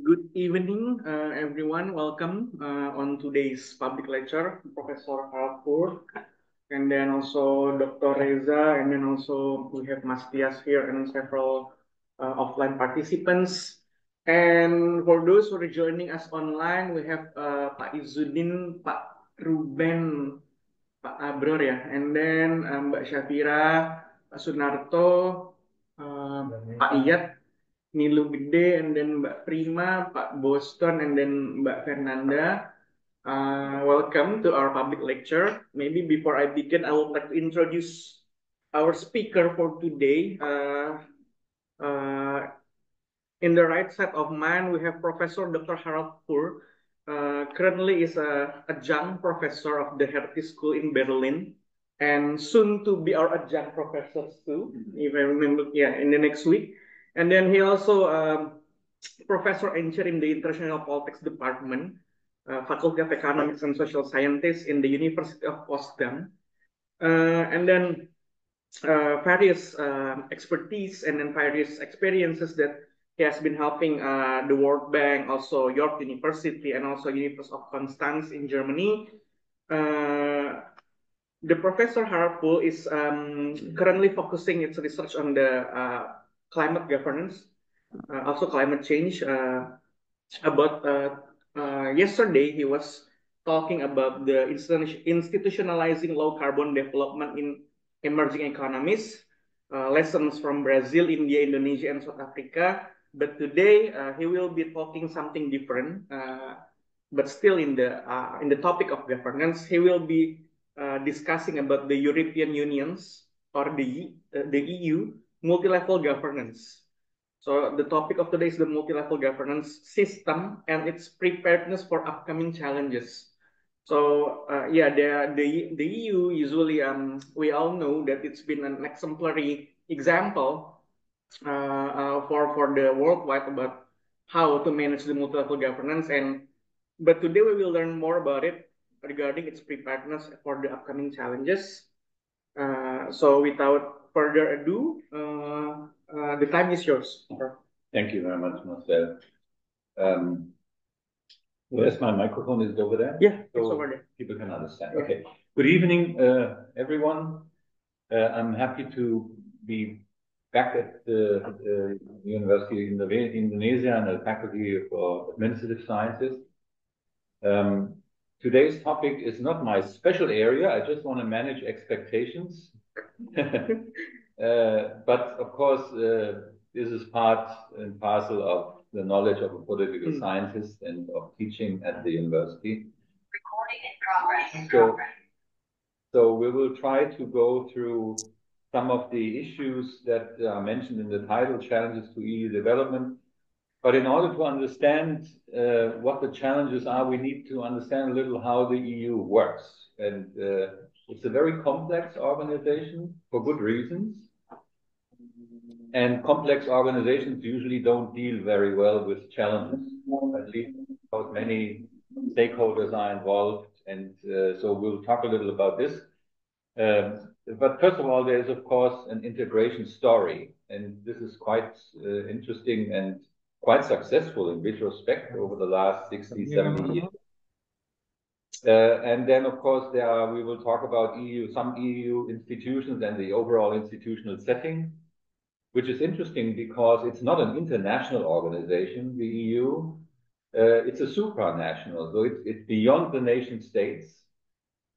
Good evening, everyone. Welcome on today's public lecture, Professor Harapur, and then also Dr. Reza, and then also we have Mas Tias here and several offline participants. And for those who are joining us online, we have Pak Izzuddin, Pak Ruben, Pak Abror ya, and then Mbak Syafira, Pak Sunarto, Pak Iyat, Nilu Gede, and then Mbak Prima, Pak Boston, and then Mbak Fernanda. Welcome to our public lecture. Maybe before I begin, I would like to introduce our speaker for today. Uh, in the right side of mine, we have Professor Dr. Harald Pur. Currently is a adjunct professor of the Hertie School in Berlin, and soon to be our adjunct professors too, if I remember, yeah, in the next week. And then he also professor and chair in the International Politics Department, Faculty of Economics and Social Sciences in the University of Potsdam. And then various expertise and then various experiences that he has been helping the World Bank, also York University, and also University of Constance in Germany. The Professor Harapul is currently focusing its research on the climate governance, also climate change. About yesterday, he was talking about the institutionalizing low carbon development in emerging economies, lessons from Brazil, India, Indonesia, and South Africa. But today, he will be talking something different. But still in the topic of governance, he will be discussing about the European Union's or the EU multi-level governance. So the topic of today is the multi-level governance system and its preparedness for upcoming challenges. So yeah, the EU usually we all know that it's been an exemplary example for the worldwide about how to manage the multi-level governance. And but today we will learn more about it regarding its preparedness for the upcoming challenges. So without further ado, the time is yours. Thank you very much, Marcel. Where's my microphone? Is it over there? Yeah, it's over there. People can understand. Yeah. Okay. Good evening, everyone. I'm happy to be back at the University in Indonesia and the Faculty for Administrative Sciences. Today's topic is not my special area. I just want to manage expectations. But of course, this is part and parcel of the knowledge of a political scientist and of teaching at the university. Recording in progress. So we will try to go through some of the issues that are mentioned in the title, Challenges to EU Development. But in order to understand what the challenges are, we need to understand a little how the EU works. And it's a very complex organization for good reasons. And complex organizations usually don't deal very well with challenges, at least because many stakeholders are involved. And so we'll talk a little about this. But first of all, there is, of course, an integration story. And this is quite interesting and quite successful in retrospect over the last 60, 70 years. And then, of course, we will talk about some EU institutions and the overall institutional setting, which is interesting because it's not an international organization, the EU. It's a supranational, so it's beyond the nation states.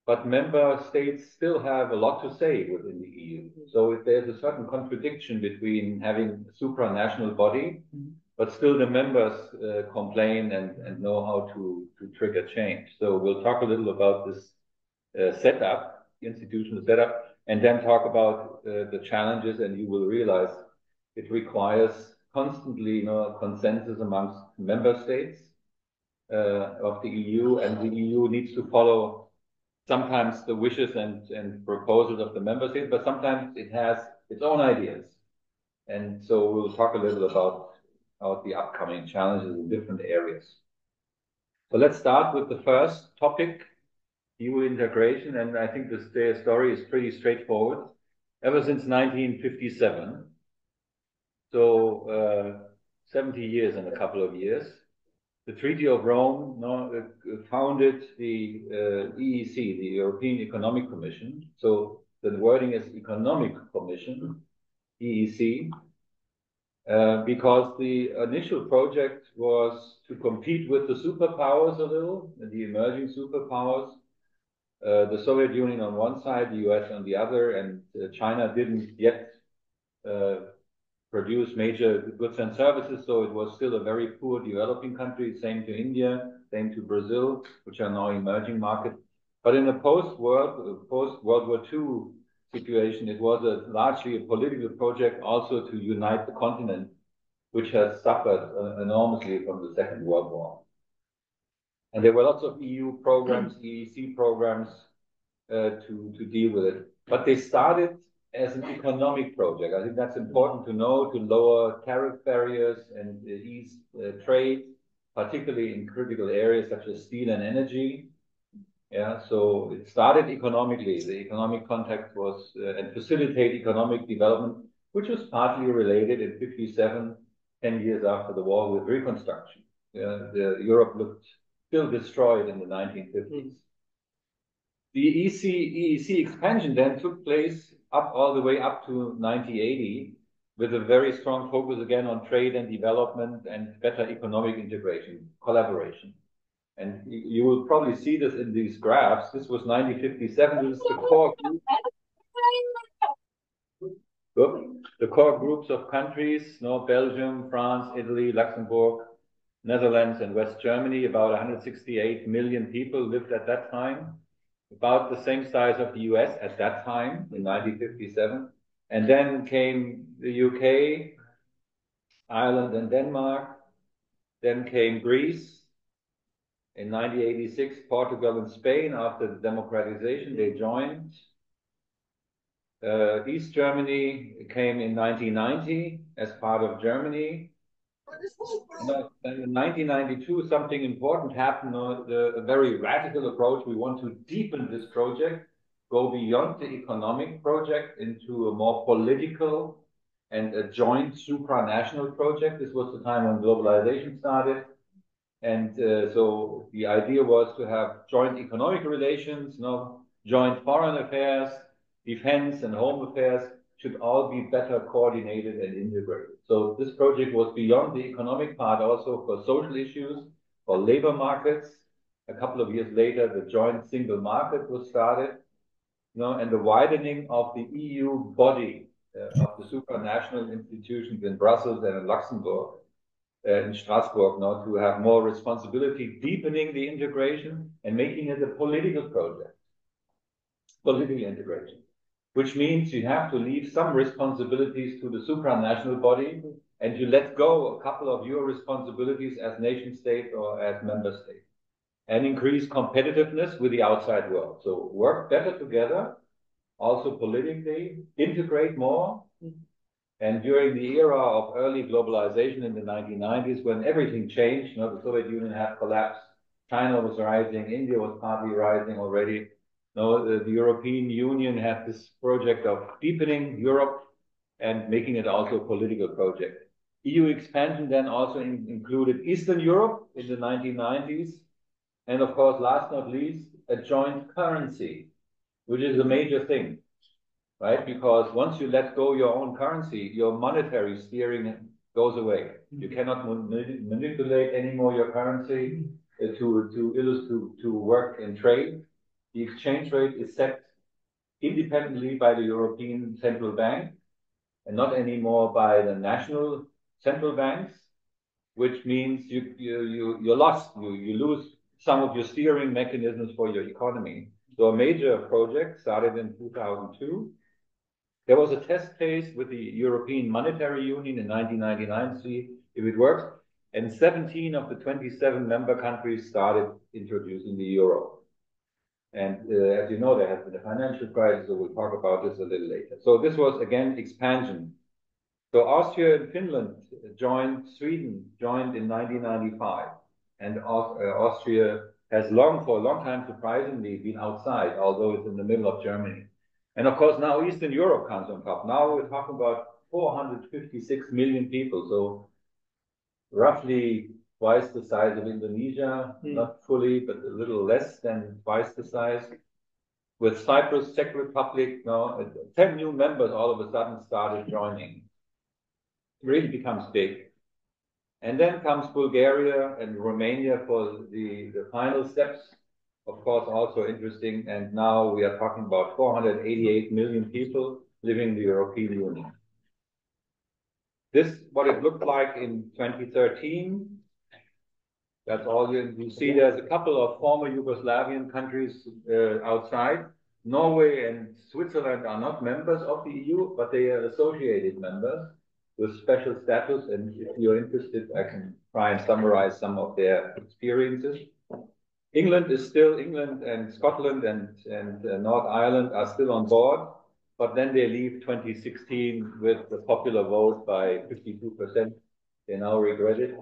But member states still have a lot to say within the EU. So there's a certain contradiction between having a supranational body, but still the members complain and know how to trigger change. So we'll talk a little about this setup, institutional setup, and then talk about the challenges, and you will realize it requires constantly consensus amongst member states of the EU, and the EU needs to follow sometimes the wishes and proposals of the member states, but sometimes it has its own ideas. And so we'll talk a little about the upcoming challenges in different areas. So let's start with the first topic, EU integration, and I think the story is pretty straightforward. Ever since 1957, so 70 years in a couple of years, the Treaty of Rome founded the EEC, the European Economic Commission. So the wording is Economic Commission, EEC, because the initial project was to compete with the superpowers a little, the emerging superpowers, the Soviet Union on one side, the US on the other, and China didn't yet produce major goods and services, so it was still a very poor developing country. Same to India, same to Brazil, which are now emerging markets. But in the post-World War II situation, it was largely a political project also to unite the continent, which has suffered enormously from the Second World War. And there were lots of EU programs, EEC programs to deal with it. But they started as an economic project. I think that's important to know, to lower tariff barriers and ease trade, particularly in critical areas such as steel and energy. Yeah, so it started economically. The economic contact was and facilitate economic development, which was partly related in 57, 10 years after the war, with Reconstruction. Europe looked still destroyed in the 1950s. The EEC expansion then took place all the way up to 1980, with a very strong focus again on trade and development and better economic integration, collaboration. And you will probably see this in these graphs. This was 1957. This is the core group. The core groups of countries, Belgium, France, Italy, Luxembourg, Netherlands, and West Germany. About 168 million people lived at that time. About the same size of the US at that time, in 1957. And then came the UK, Ireland, and Denmark. Then came Greece. In 1986, Portugal and Spain, after the democratization, they joined. East Germany came in 1990 as part of Germany. And in 1992, something important happened, a very radical approach. We want to deepen this project, go beyond the economic project into a more political and a joint supranational project. This was the time when globalization started. And so the idea was to have joint economic relations, joint foreign affairs, defense and home affairs should all be better coordinated and integrated. So this project was beyond the economic part, also for social issues, for labor markets. A couple of years later, the joint single market was started, and the widening of the EU body of the supranational institutions in Brussels and in Luxembourg, in Strasbourg, to have more responsibility, deepening the integration and making it a political project, political integration, which means you have to leave some responsibilities to the supranational body and you let go a couple of your responsibilities as nation state or as member state, and increase competitiveness with the outside world. So work better together, also politically, integrate more. And during the era of early globalization in the 1990s, when everything changed, the Soviet Union had collapsed, China was rising, India was partly rising already. The European Union had this project of deepening Europe and making it also a political project. EU expansion then also included Eastern Europe in the 1990s. And of course, last not least, a joint currency, which is a major thing. Right? Because once you let go your own currency, your monetary steering goes away. You cannot manipulate anymore your currency to work in trade. The exchange rate is set independently by the European Central Bank and not anymore by the national central banks, which means you're lost. You lose some of your steering mechanisms for your economy. So a major project started in 2002. There was a test phase with the European Monetary Union in 1999 to see if it works, and 17 of the 27 member countries started introducing the euro. And as you know, there has been a financial crisis, so we'll talk about this a little later. So this was, again, expansion. So Austria and Finland Sweden joined in 1995, and Austria has for a long time, surprisingly, been outside, although it's in the middle of Germany. And of course, now Eastern Europe comes on top. Now we're talking about 456 million people. So roughly twice the size of Indonesia, not fully, but a little less than twice the size. With Cyprus, Czech Republic, 10 new members all of a sudden started joining. It really becomes big. And then comes Bulgaria and Romania for the final steps. Of course, also interesting. And now we are talking about 488 million people living in the European Union. This what it looked like in 2013. That's all you see. There's a couple of former Yugoslavian countries outside. Norway and Switzerland are not members of the EU, but they are associated members with special status. And if you're interested, I can try and summarize some of their experiences. England, and Scotland and North Ireland are still on board, but then they leave 2016 with the popular vote by 52%. They now regret it.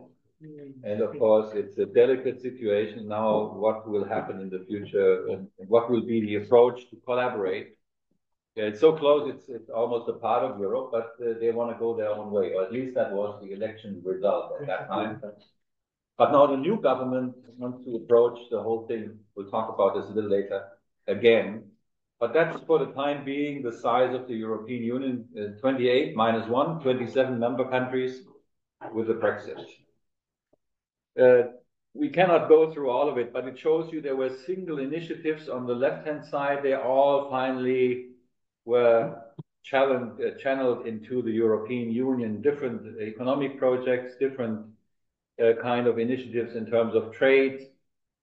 And of course, it's a delicate situation now, what will happen in the future and what will be the approach to collaborate. It's so close, it's almost a part of Europe, but they want to go their own way, or at least that was the election result at that time. But now the new government wants to approach the whole thing. We'll talk about this a little later again. But that's for the time being the size of the European Union, 28 minus 1, 27 member countries with the Brexit. We cannot go through all of it, but it shows you there were single initiatives on the left-hand side. They all finally were channeled into the European Union, different economic projects, different kind of initiatives in terms of trade,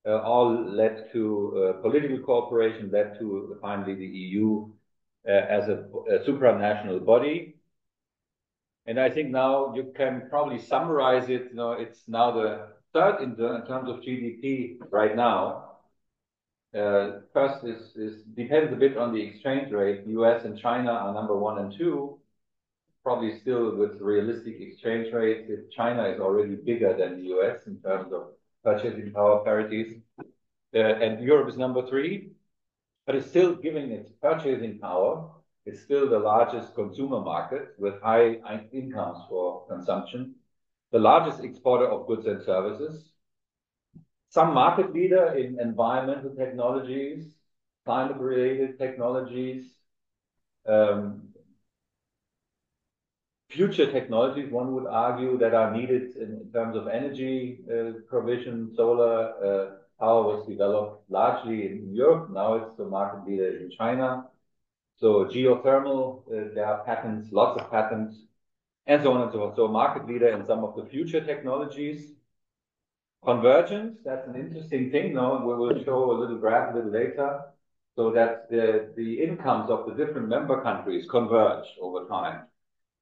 all led to political cooperation, led to finally the EU as a supranational body. And I think now you can probably summarize it. It's now the third in terms of GDP right now. First is depends a bit on the exchange rate. US and China are number 1 and 2. Probably still with realistic exchange rates. If China is already bigger than the US in terms of purchasing power parities. And Europe is number 3. But it's still giving its purchasing power. It's still the largest consumer market with high incomes for consumption, the largest exporter of goods and services, some market leader in environmental technologies, climate-related technologies, future technologies, one would argue, that are needed in terms of energy provision. Solar power was developed largely in Europe. Now it's the market leader in China. So geothermal, there are patents, lots of patents, and so on and so on. So market leader in some of the future technologies. Convergence, that's an interesting thing. Now we will show a little graph a little later. So that the incomes of the different member countries converge over time.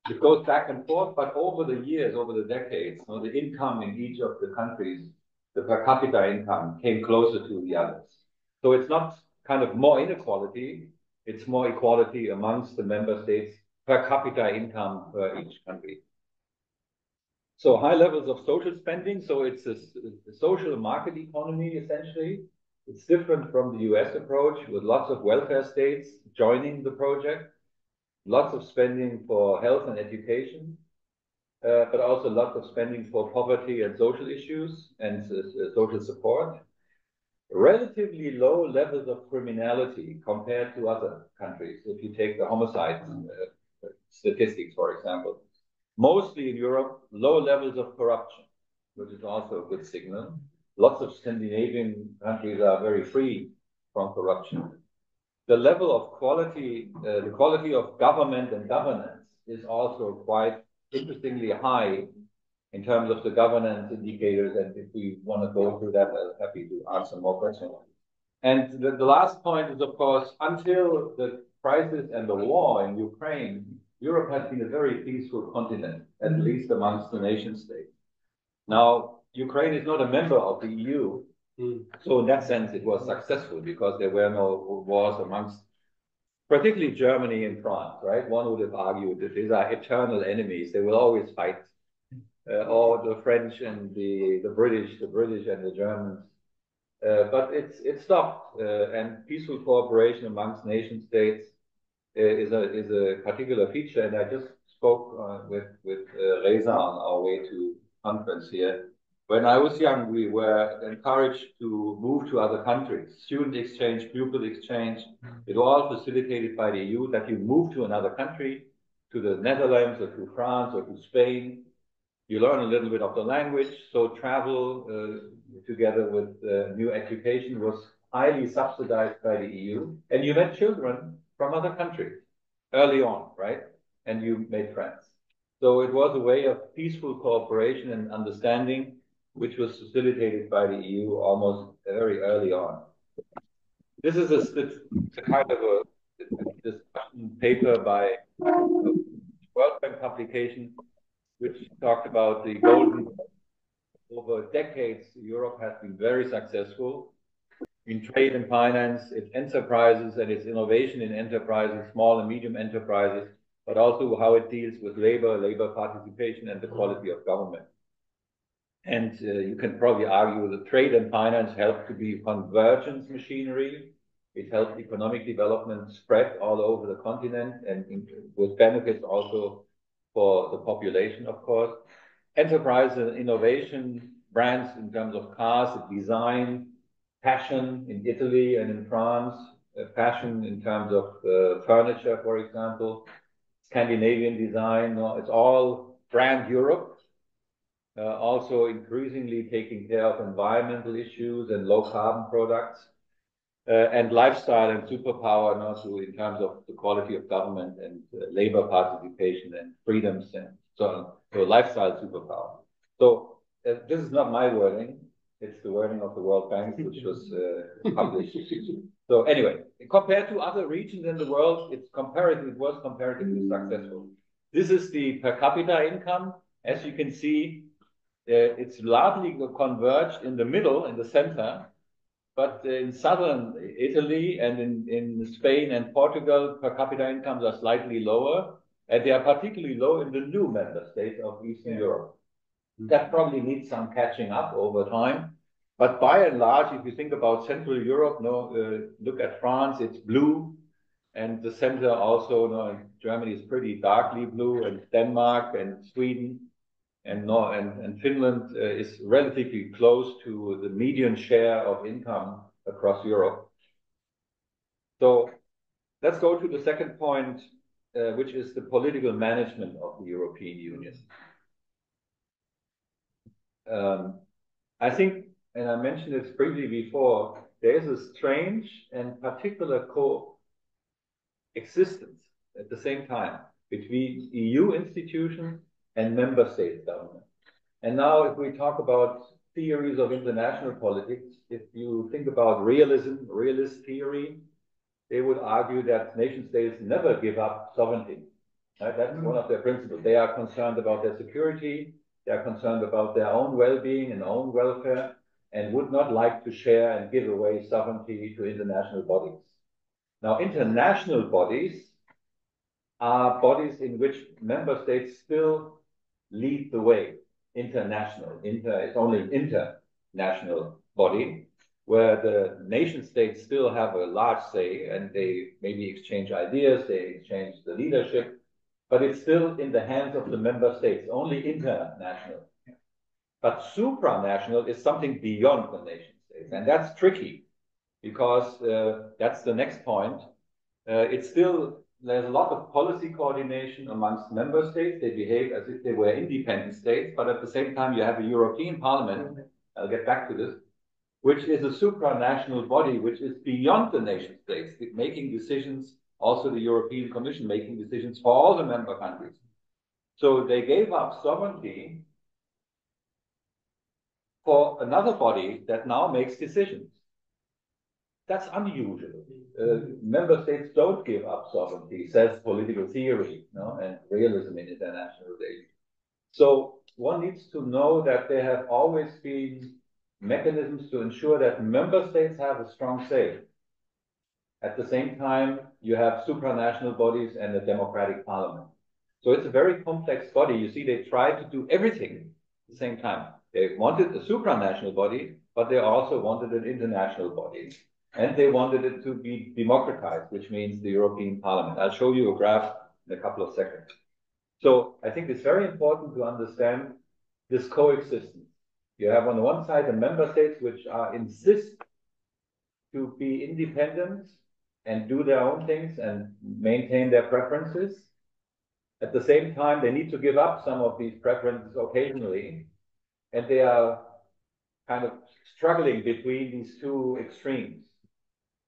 It goes back and forth, but over the years, over the decades, the income in each of the countries, the per capita income, came closer to the others. So it's not kind of more inequality, it's more equality amongst the member states per capita income per each country. So high levels of social spending. So it's a social market economy, essentially. It's different from the US approach with lots of welfare states joining the project, lots of spending for health and education, but also lots of spending for poverty and social issues and social support. Relatively low levels of criminality compared to other countries. If you take the homicide statistics, for example, mostly in Europe, low levels of corruption, which is also a good signal. Lots of Scandinavian countries are very free from corruption. The level of quality, the quality of government and governance is also quite interestingly high in terms of the governance indicators. And if we want to go through that, I'm happy to answer more questions. And the last point is, of course, until the crisis and the war in Ukraine, Europe has been a very peaceful continent, at least amongst the nation states. Now, Ukraine is not a member of the EU. So in that sense, it was successful because there were no wars amongst, particularly Germany and France, right? One would have argued that these are eternal enemies. They will always fight. Or the French and the British and the Germans. But it stopped, and peaceful cooperation amongst nation states is a particular feature. And I just spoke with Reza on our way to conference here. When I was young, we were encouraged to move to other countries, student exchange, pupil exchange. It all facilitated by the EU that you move to another country, to the Netherlands or to France or to Spain. You learn a little bit of the language, so travel together with new education was highly subsidized by the EU. And you met children from other countries early on, right? And you made friends. So it was a way of peaceful cooperation and understanding, which was facilitated by the EU almost very early on. This is a kind of a discussion paper by a World Bank publication, which talked about the golden. Over decades, Europe has been very successful in trade and finance, its enterprises and its innovation in enterprises, small and medium enterprises, but also how it deals with labor participation, and the quality of government. And you can probably argue that trade and finance help to be convergence machinery. It helped economic development spread all over the continent and with benefits also for the population, of course. Enterprise and innovation, brands in terms of cars, design, fashion in Italy and in France, fashion in terms of furniture, for example, Scandinavian design. No, it's all brand Europe. Also increasingly taking care of environmental issues and low carbon products, and lifestyle and superpower, and also in terms of the quality of government and labor participation and freedoms and so on. So lifestyle superpower. So this is not my wording. It's the wording of the World Bank, which was published. So anyway, compared to other regions in the world, it was comparatively successful. This is the per capita income. As you can see, it's largely converged in the middle, in the center, but in southern Italy and in Spain and Portugal, per capita incomes are slightly lower, and they are particularly low in the new member states of Eastern Europe. That probably needs some catching up over time. But by and large, if you think about Central Europe, look at France, it's blue, and the center also, Germany is pretty darkly blue, and Denmark and Sweden and Finland is relatively close to the median share of income across Europe. So let's go to the second point, which is the political management of the European Union. I think, and I mentioned this briefly before, there is a strange and particular coexistence at the same time between EU institutions and member states government. And now if we talk about theories of international politics, if you think about realist theory, they would argue that nation states never give up sovereignty. Right? That's one of their principles. They are concerned about their security, they are concerned about their own well-being and own welfare, and would not like to share and give away sovereignty to international bodies. Now, international bodies are bodies in which member states still lead the way. International. It's only an international body where the nation states still have a large say and they maybe exchange ideas, they exchange the leadership, but it's still in the hands of the member states, only international. But supranational is something beyond the nation states, and that's tricky because that's the next point. It's still there's a lot of policy coordination amongst member states. They behave as if they were independent states, but at the same time, you have a European Parliament. I'll get back to this, which is a supranational body, which is beyond the nation states, making decisions. Also, the European Commission making decisions for all the member countries. So they gave up sovereignty for another body that now makes decisions. That's unusual. Member states don't give up sovereignty, says political theory, and realism in international relations. So one needs to know that there have always been mechanisms to ensure that member states have a strong say. At the same time, you have supranational bodies and a democratic parliament. So it's a very complex body. You see, they tried to do everything at the same time. They wanted a supranational body, but they also wanted an international body. And they wanted it to be democratized, which means the European Parliament. I'll show you a graph in a couple of seconds. So I think it's very important to understand this coexistence. You have on the one side the member states which insist to be independent and do their own things and maintain their preferences. At the same time, they need to give up some of these preferences occasionally, and they are kind of struggling between these two extremes.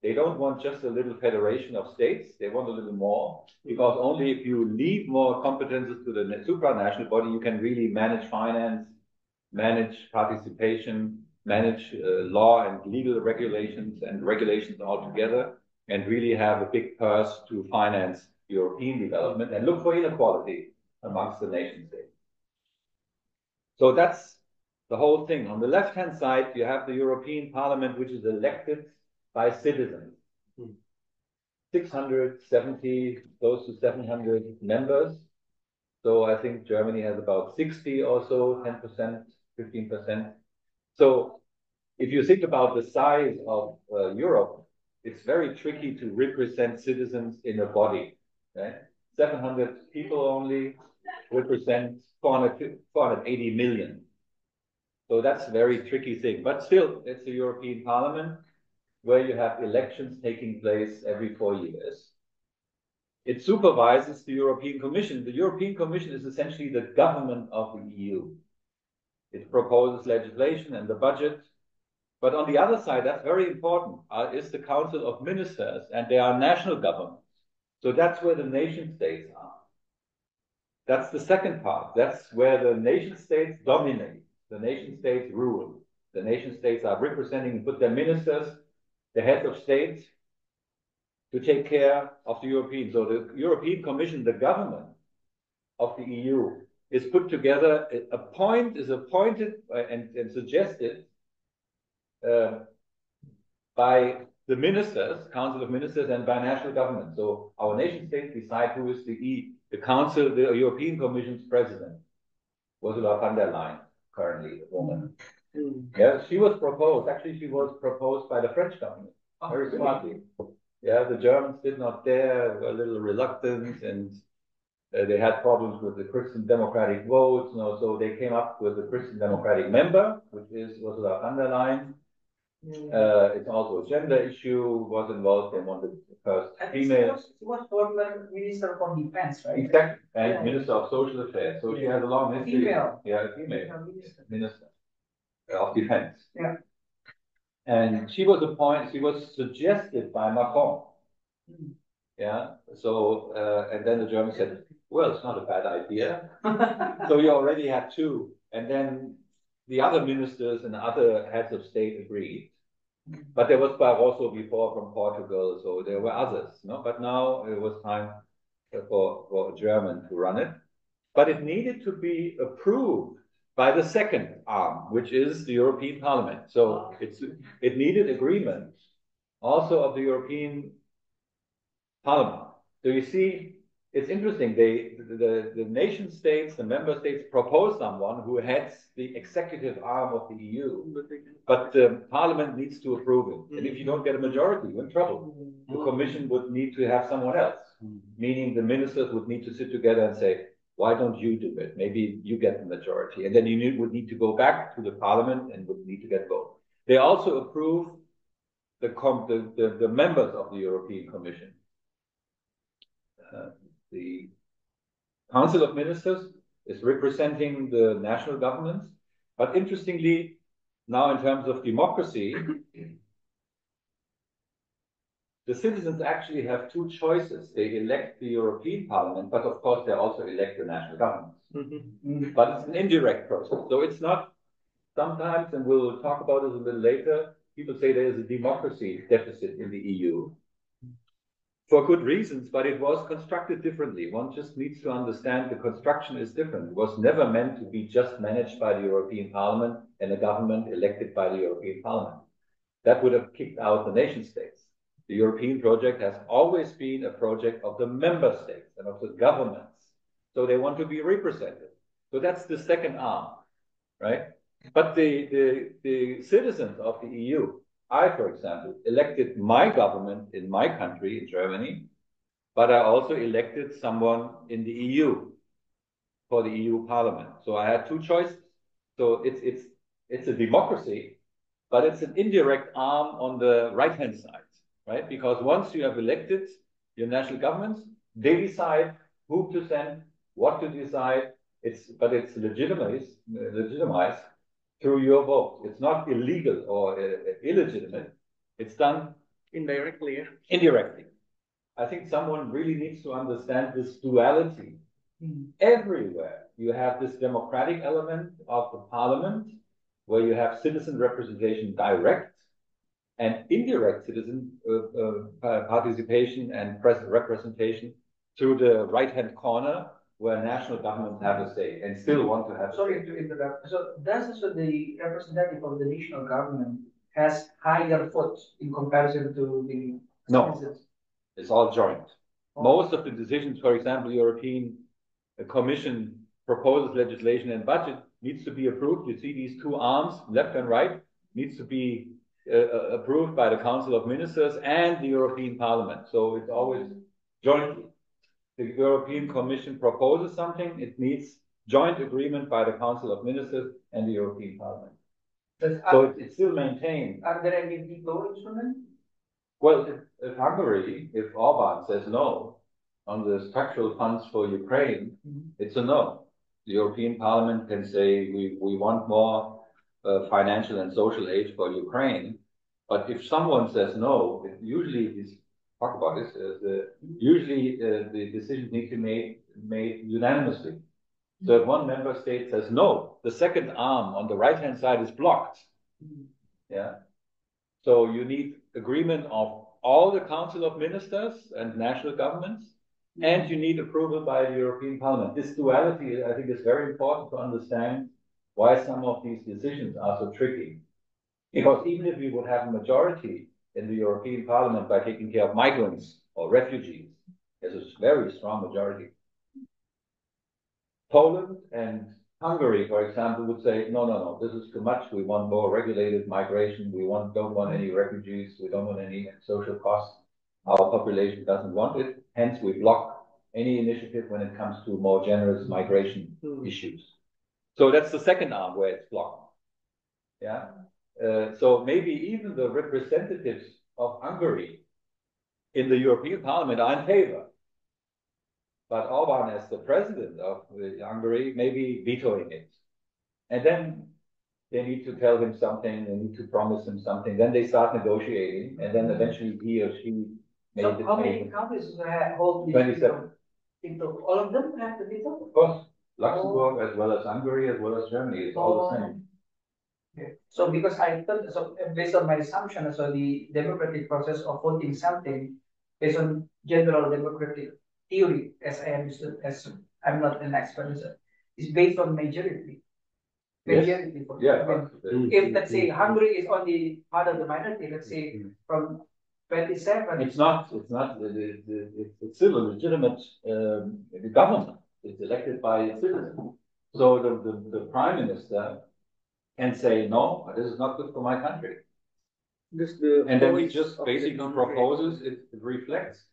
They don't want just a little federation of states, they want a little more, because only if you leave more competences to the supranational body, you can really manage finance, manage participation, manage law and legal regulations and regulations altogether, and really have a big purse to finance European development and look for inequality amongst the nation states. So that's the whole thing. On the left-hand side, you have the European Parliament, which is elected by citizens. 670, close to 700 members. So I think Germany has about 60 or so, 10%, 15%. So if you think about the size of Europe, it's very tricky to represent citizens in a body. Okay? 700 people only represent 480 million. So that's a very tricky thing. But still, it's the European Parliament where you have elections taking place every 4 years. It supervises the European Commission. The European Commission is essentially the government of the EU. It proposes legislation and the budget. But on the other side, that's very important, is the Council of Ministers, and they are national governments. So that's where the nation states are. That's the second part. That's where the nation states dominate. The nation states rule. The nation states are representing and put their ministers, the heads of states, to take care of the European. So the European Commission, the government of the EU, is put together, is appointed and suggested by the ministers, Council of Ministers, and by national governments. So our nation states decide who is the Council, the European Commission's president. Ursula von der Leyen, currently a woman. Yeah, she was proposed. Actually, she was proposed by the French government. Very smartly. Yeah, the Germans did not dare, were a little reluctant, and they had problems with the Christian Democratic votes. So they came up with the Christian Democratic member, which is Ursula von der Leyen. It's also a gender issue was involved. They wanted the first female. She was former Minister for Defense, right? Exactly, and Minister of Social Affairs. So she has a long history. Female. Yeah, a female Minister of Defense. Yeah. And she was appointed. She was suggested by Macron. Yeah. So and then the Germans said, "Well, it's not a bad idea." So you already had two, and then the other ministers and other heads of state agreed. But there was Barroso before from Portugal, so there were others. No, but now it was time for a German to run it. But it needed to be approved by the second arm, which is the European Parliament. So it needed agreement also of the European Parliament. So you see, it's interesting. The nation states, the member states propose someone who heads the executive arm of the EU, but the Parliament needs to approve it. And if you don't get a majority, you're in trouble. The Commission would need to have someone else, meaning the ministers would need to sit together and say, why don't you do it? Maybe you get the majority. And then you would need to go back to the Parliament and would need to get vote. They also approve the members of the European Commission. The Council of Ministers is representing the national governments. But interestingly, now in terms of democracy, the citizens actually have two choices. They elect the European Parliament, but of course they also elect the national governments. But it's an indirect process. So it's not sometimes, and we'll talk about this a little later, people say there is a democracy deficit in the EU. For good reasons, but it was constructed differently. One just needs to understand the construction is different. It was never meant to be just managed by the European Parliament and a government elected by the European Parliament. That would have kicked out the nation states. The European project has always been a project of the member states and of the governments. So they want to be represented. So that's the second arm, right? But the citizens of the EU, I, for example, elected my government in my country, in Germany, but I also elected someone in the EU for the EU Parliament. So I had two choices. So it's it's a democracy, but it's an indirect arm on the right-hand side, right? Because once you have elected your national governments, they decide who to send, what to decide. But it's legitimized through your vote. It's not illegal or illegitimate. It's done indirectly. Yeah. Indirectly. I think someone really needs to understand this duality. Everywhere you have this democratic element of the parliament, where you have citizen representation direct and indirect citizen participation and representation through the right-hand corner, where national governments have a say and still want to have. Sorry to interrupt. So does also the representative of the national government has higher votes in comparison to the citizens? No, it's all joint. Most of the decisions, for example, European Commission proposes legislation and budget needs to be approved. You see these two arms, left and right, needs to be approved by the Council of Ministers and the European Parliament. So it's always jointly. The European Commission proposes something, it needs joint agreement by the Council of Ministers and the European Parliament. So it's still maintained. Are there any veto instruments? Well, if Hungary, if Orban says no on the structural funds for Ukraine, it's a no. The European Parliament can say we want more financial and social aid for Ukraine. But if someone says no, usually is talk about this. Usually the decisions need to be made unanimously. So if one member state says no, the second arm on the right-hand side is blocked. Yeah. So you need agreement of all the Council of Ministers and national governments, and you need approval by the European Parliament. This duality, I think, is very important to understand why some of these decisions are so tricky. Because even if we would have a majority in the European Parliament by taking care of migrants or refugees, there's a very strong majority. Poland and Hungary, for example, would say, no, this is too much. We want more regulated migration. We don't want any refugees. We don't want any social costs. Our population doesn't want it. Hence, we block any initiative when it comes to more generous migration issues. So that's the second arm where it's blocked. Yeah. So maybe even the representatives of Hungary in the European Parliament are in favor. But Orban, as the president of Hungary, may be vetoing it. And then they need to tell him something, they need to promise him something. Then they start negotiating, and then eventually he or she may. So how many countries hold this 27. veto? All of them have the veto? Of course. Luxembourg, as well as Hungary, as well as Germany, it's all the same. Okay. So because I thought, so based on my assumption, so the democratic process of voting something based on general democratic theory, as I understood, as I'm not an expert, is based on majority. Majority. Yes. If let's say Hungary is only part of the minority, let's say from 27. It's not. It's still a legitimate government. It's elected by citizens. So the prime minister can say, no, this is not good for my country. And then he just basically proposes, it reflects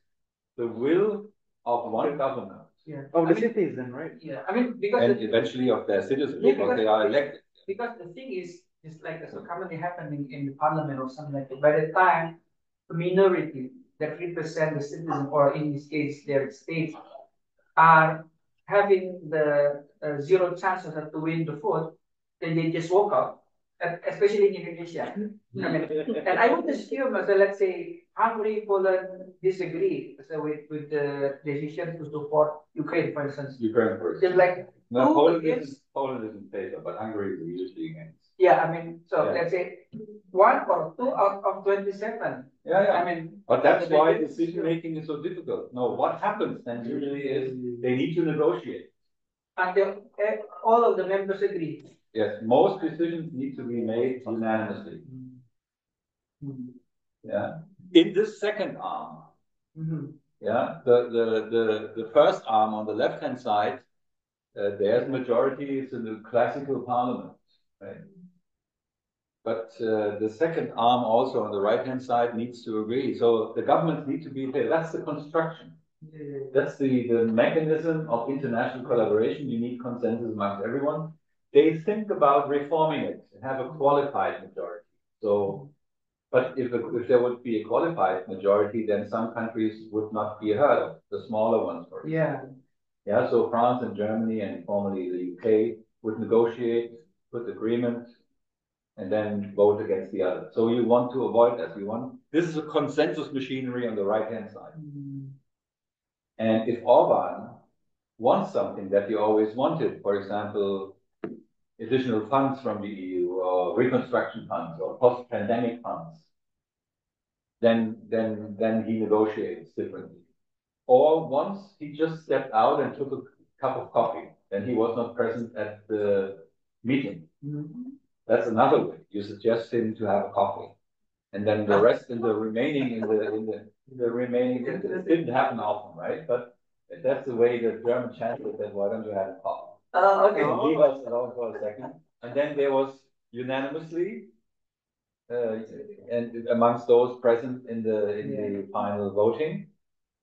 the will of one government. Yeah. Of the citizen, right? Yeah. I mean, because and eventually of their citizens, because they are elected. Because the thing is, it's like so commonly happening in the parliament or something like that. By the time the minority that represent the citizen, or in this case their states, are having the zero chances to win the vote, then they just walk out, especially in Indonesia. I mean, and I would assume, so let's say Hungary, Poland disagree with the decision to support Ukraine, for instance. Ukraine, for instance. Like no, Poland is in favor, but Hungary is usually against. Yeah, I mean, so let's say 1 or 2 out of 27. Yeah. I mean, but that's why decision making is so difficult. No, what happens then usually is they need to negotiate. And all of the members agree. Yes, most decisions need to be made unanimously. Yeah. In this second arm, yeah, the first arm on the left-hand side, there's majorities in the classical parliament, right? But the second arm also on the right-hand side needs to agree. So the governments need to be there. That's the construction. That's the mechanism of international collaboration. You need consensus amongst everyone. they think about reforming it and have a qualified majority. So, but if there would be a qualified majority, then some countries would not be heard of, the smaller ones, for example. Yeah, so France and Germany and formerly the UK would negotiate, put agreement, and then vote against the other. So you want to avoid that. This is a consensus machinery on the right-hand side. And if Orban wants something that you always wanted, for example, additional funds from the EU or reconstruction funds or post-pandemic funds, then he negotiates differently. Or once he just stepped out and took a cup of coffee, then he was not present at the meeting. That's another way. You suggest him to have a coffee, and then the rest in the remaining it didn't happen often, right? But that's the way the German chancellor said, "Why don't you have a coffee?" Okay. Leave us alone for a second. And then there was unanimously, and amongst those present in the final voting,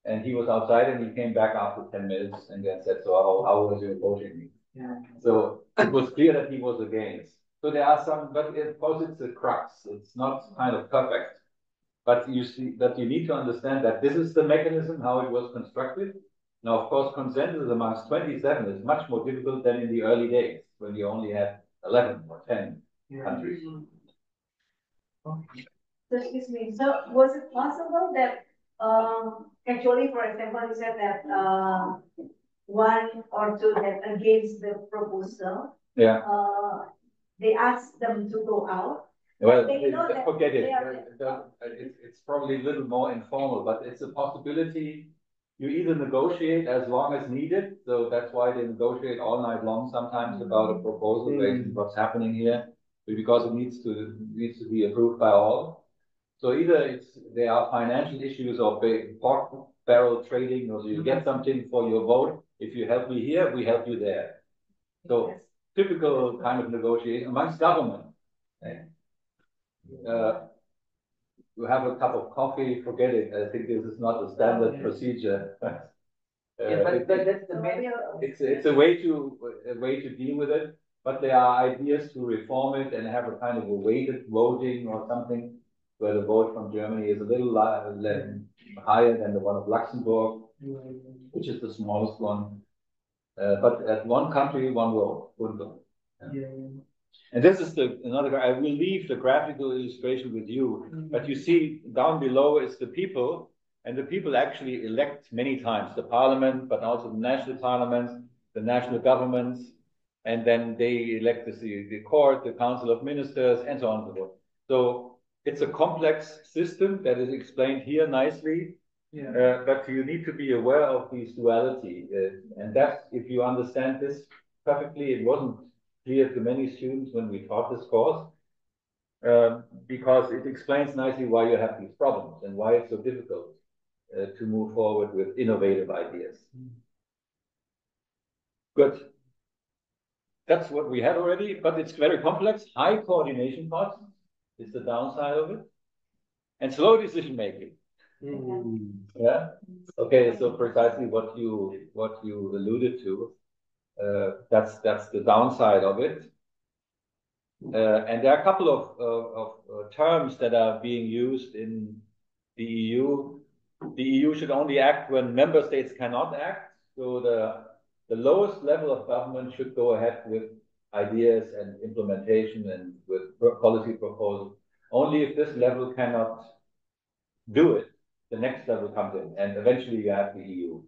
and he was outside and he came back after 10 minutes and then said, "So how was your voting?" So it was clear that he was against. So there are some, but of course it's a crux. It's not kind of perfect. But you see that you need to understand that this is the mechanism, how it was constructed. Now, of course, consensus amongst 27 is much more difficult than in the early days when you only had 11 or 10 countries. So, excuse me. So, was it possible that actually, for example, you said that one or two that against the proposal, they asked them to go out. Well, forget it. It's probably a little more informal, but it's a possibility. You either negotiate as long as needed, so that's why they negotiate all night long sometimes about a proposal based on what's happening here, because it needs to be approved by all. So either there are financial issues or pork barrel trading, or you get something for your vote. If you help me here, we help you there. So typical kind of negotiation amongst government. You have a cup of coffee, forget it. I think this is not a standard procedure. But that's the main. It's a way to deal with it. But there are ideas to reform it and have a kind of a weighted voting or something, where the vote from Germany is a little higher than the one of Luxembourg, which is the smallest one. But at one country, one vote. And this is another. I will leave the graphical illustration with you, but you see down below is the people, and the people actually elect many times the parliament, but also the national parliaments, the national governments, and then they elect the court, the council of ministers, and so on and so forth. So it's a complex system that is explained here nicely, but you need to be aware of this duality, and that's, if you understand this perfectly, it wasn't clear to many students when we taught this course, because it explains nicely why you have these problems and why it's so difficult to move forward with innovative ideas. Good. That's what we had already, but it's very complex. High coordination costs is the downside of it, and slow decision making. Yeah. Okay. So precisely what you alluded to. That's the downside of it. And there are a couple of terms that are being used in the EU. The EU should only act when member states cannot act. So the lowest level of government should go ahead with ideas and implementation and with policy proposals. Only if this level cannot do it, the next level comes in, and eventually you have the EU.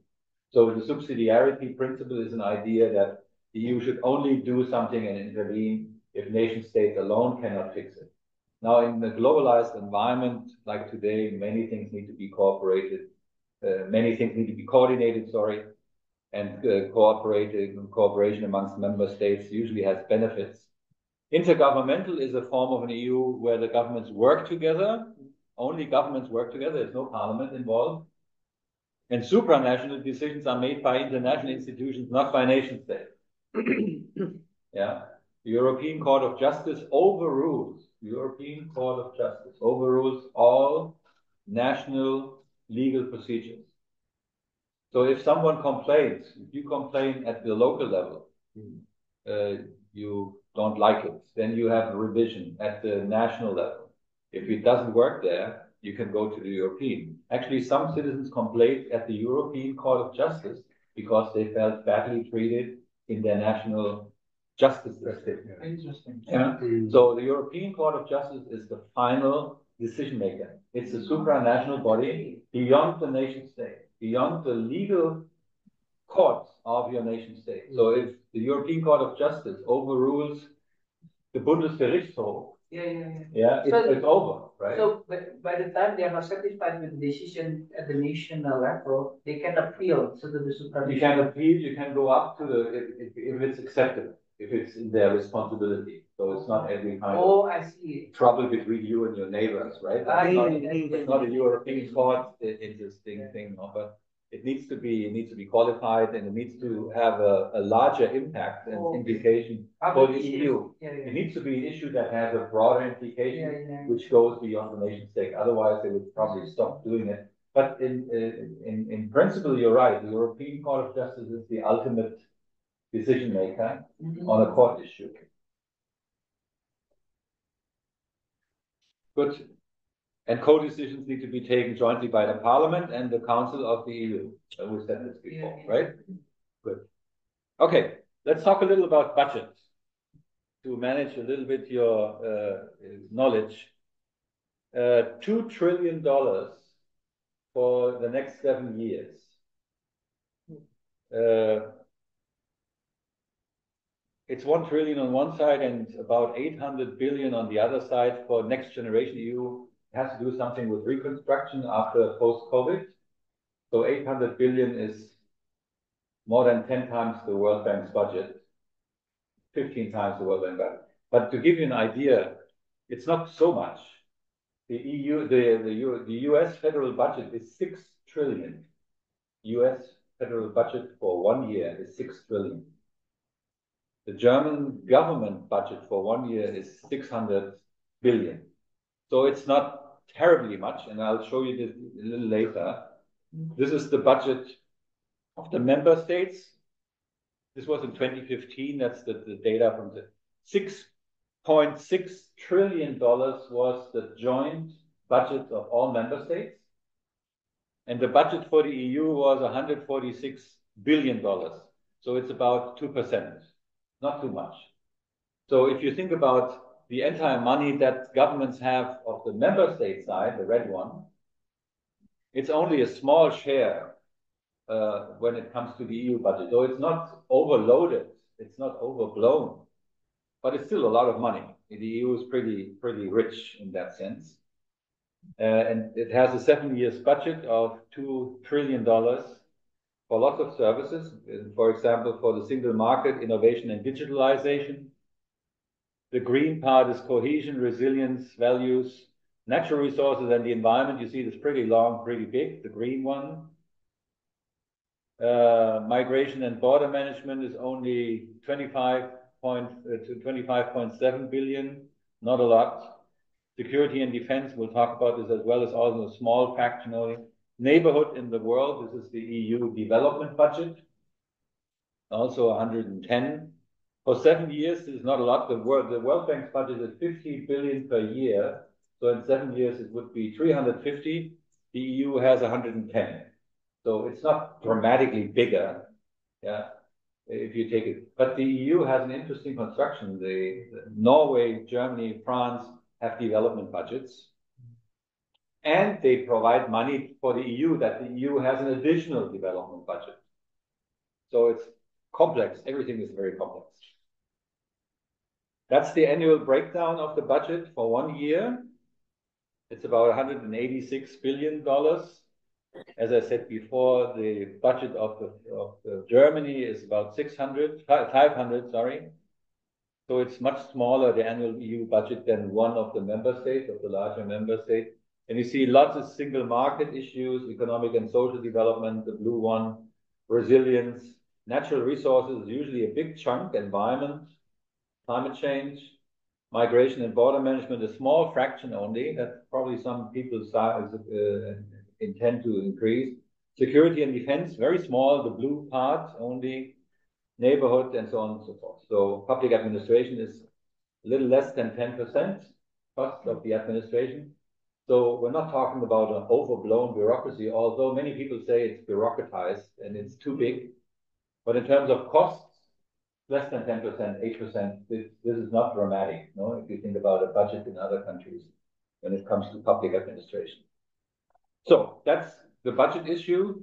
So the subsidiarity principle is an idea that the EU should only do something and intervene if nation states alone cannot fix it. Now, in the globalized environment like today, many things need to be cooperated, many things need to be coordinated, and cooperation amongst member states usually has benefits. Intergovernmental is a form of an EU where the governments work together. Only governments work together. There's no parliament involved. And supranational decisions are made by international institutions, not by nation states. Yeah. The European Court of Justice overrules all national legal procedures. So if someone complains, if you complain at the local level, you don't like it, then you have a revision at the national level. If it doesn't work there, you can go to the European. Actually, some citizens complained at the European Court of Justice because they felt badly treated in their national justice system. Interesting. Yeah. So the European Court of Justice is the final decision maker. It's a supranational body beyond the nation state, beyond the legal courts of your nation state. So if the European Court of Justice overrules the Bundesgerichtshof, it's over, right? So by the time they are not satisfied with the decision at the national level, they can appeal to the Supreme. You can appeal, you can go up to the, if it's accepted, if it's in their responsibility. So it's not every kind of I see. trouble between you and your neighbors, right? It's not a European court, interesting thing, no? But it needs to be qualified, and it needs to have a larger impact and implication for the EU. It needs to be an issue that has a broader implication, which goes beyond the nation state. Otherwise, they would probably stop doing it. But in principle, you're right. The European Court of Justice is the ultimate decision maker on a court issue. Good. And co-decisions need to be taken jointly by the Parliament and the Council of the EU. We said this before, right? Good. Okay, let's talk a little about budget to manage a little bit your knowledge. $2 trillion for the next 7 years. It's 1 trillion on one side and about 800 billion on the other side for next generation EU. Has to do something with reconstruction after post-COVID. So 800 billion is more than 10 times the World Bank's budget, 15 times the World Bank budget. But to give you an idea, it's not so much. The US federal budget is 6 trillion. US federal budget for 1 year is 6 trillion. The German government budget for 1 year is 600 billion. So it's not terribly much, and I'll show you this a little later. This is the budget of the member states. This was in 2015. That's the data from the $6.6 trillion was the joint budget of all member states. And the budget for the EU was $146 billion. So it's about 2%, not too much. So if you think about the entire money that governments have of the member state side, the red one, it's only a small share when it comes to the EU budget. So it's not overloaded, it's not overblown, but it's still a lot of money. The EU is pretty rich in that sense. And it has a 7 years budget of $2 trillion for lots of services. For example, for the single market, innovation and digitalization. The green part is cohesion, resilience, values, natural resources, and the environment. You see it's pretty long, pretty big, the green one. Migration and border management is only 25.7 billion, not a lot. Security and defense, we'll talk about this as well, as also a small fraction only. Neighborhood in the world, this is the EU development budget, also 110. For 7 years, this is not a lot. The World Bank's budget is 50 billion per year. So in 7 years, it would be 350. The EU has 110. So it's not dramatically bigger, if you take it. But the EU has an interesting construction. Norway, Germany, France have development budgets. And they provide money for the EU, that the EU has an additional development budget. So it's complex. Everything is very complex. That's the annual breakdown of the budget for 1 year. It's about $186 billion. As I said before, the budget of Germany is about 500, sorry. So it's much smaller, the annual EU budget, than one of the member states, of the larger member states. And you see lots of single market issues, economic and social development, the blue one, resilience, natural resources, usually a big chunk, environment, climate change, migration and border management, a small fraction only, that probably some people intend to increase. Security and defense, very small, the blue part only. neighborhood, and so on and so forth. So public administration is a little less than 10% cost of the administration. So we're not talking about an overblown bureaucracy, although many people say it's bureaucratized and it's too big. But in terms of costs, less than 10%, 8%, this is not dramatic, no? If you think about a budget in other countries when it comes to public administration. So that's the budget issue.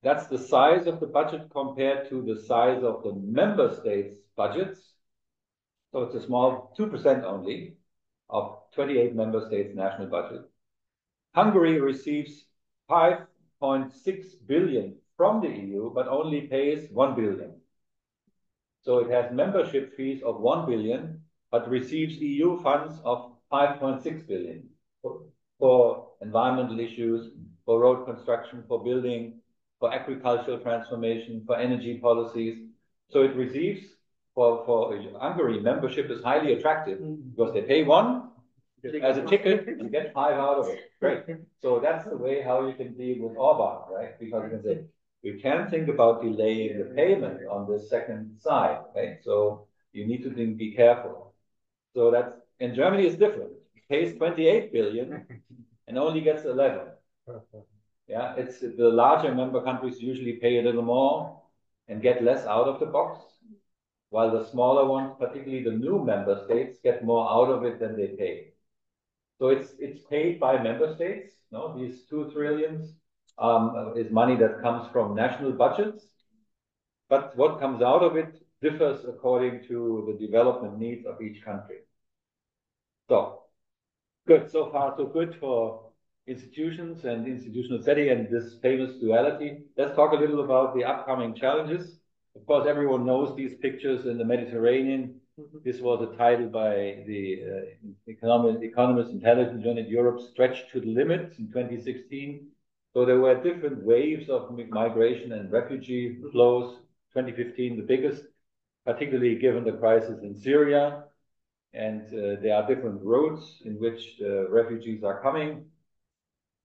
That's the size of the budget compared to the size of the member states' budgets. So it's a small 2% only of 28 member states' national budget. Hungary receives 5.6 billion from the EU, but only pays 1 billion. So it has membership fees of 1 billion, but receives EU funds of 5.6 billion for environmental issues, for road construction, for building, for agricultural transformation, for energy policies. So it receives, for Hungary, membership is highly attractive because they pay one as a ticket and you get 5 out of it. Great. So that's the way how you can deal with Orban, right? Because you can say, we can think about delaying the payment on the second side, right? So you need to be careful. So that's, in Germany is different. It pays 28 billion and only gets 11. Yeah, it's the larger member countries usually pay a little more and get less out of the box, while the smaller ones, particularly the new member states, get more out of it than they pay. So it's paid by member states. No, these 2 trillions is money that comes from national budgets, but what comes out of it differs according to the development needs of each country. So good, so far so good for institutions and institutional setting and this famous duality. Let's talk a little about the upcoming challenges. Of course, everyone knows these pictures in the Mediterranean. This was a title by the Economist Intelligence Unit Europe, Stretched to the Limit in 2016. So there were different waves of migration and refugee flows. 2015, the biggest, particularly given the crisis in Syria. And there are different routes in which refugees are coming.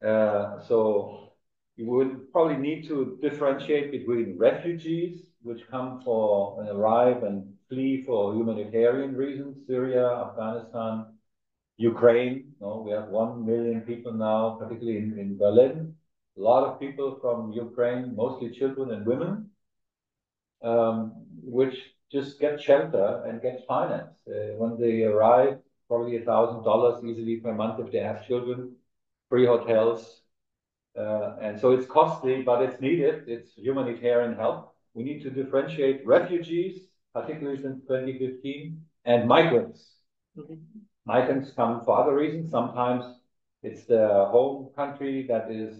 So you would probably need to differentiate between refugees, which come for arrive and flee for humanitarian reasons, Syria, Afghanistan, Ukraine. No, we have 1 million people now, particularly in Berlin. A lot of people from Ukraine, mostly children and women, which just get shelter and get finance. When they arrive, probably $1,000 easily per month if they have children, free hotels. And so it's costly, but it's needed. It's humanitarian help. We need to differentiate refugees, particularly since 2015, and migrants. Migrants come for other reasons. Sometimes it's their home country that is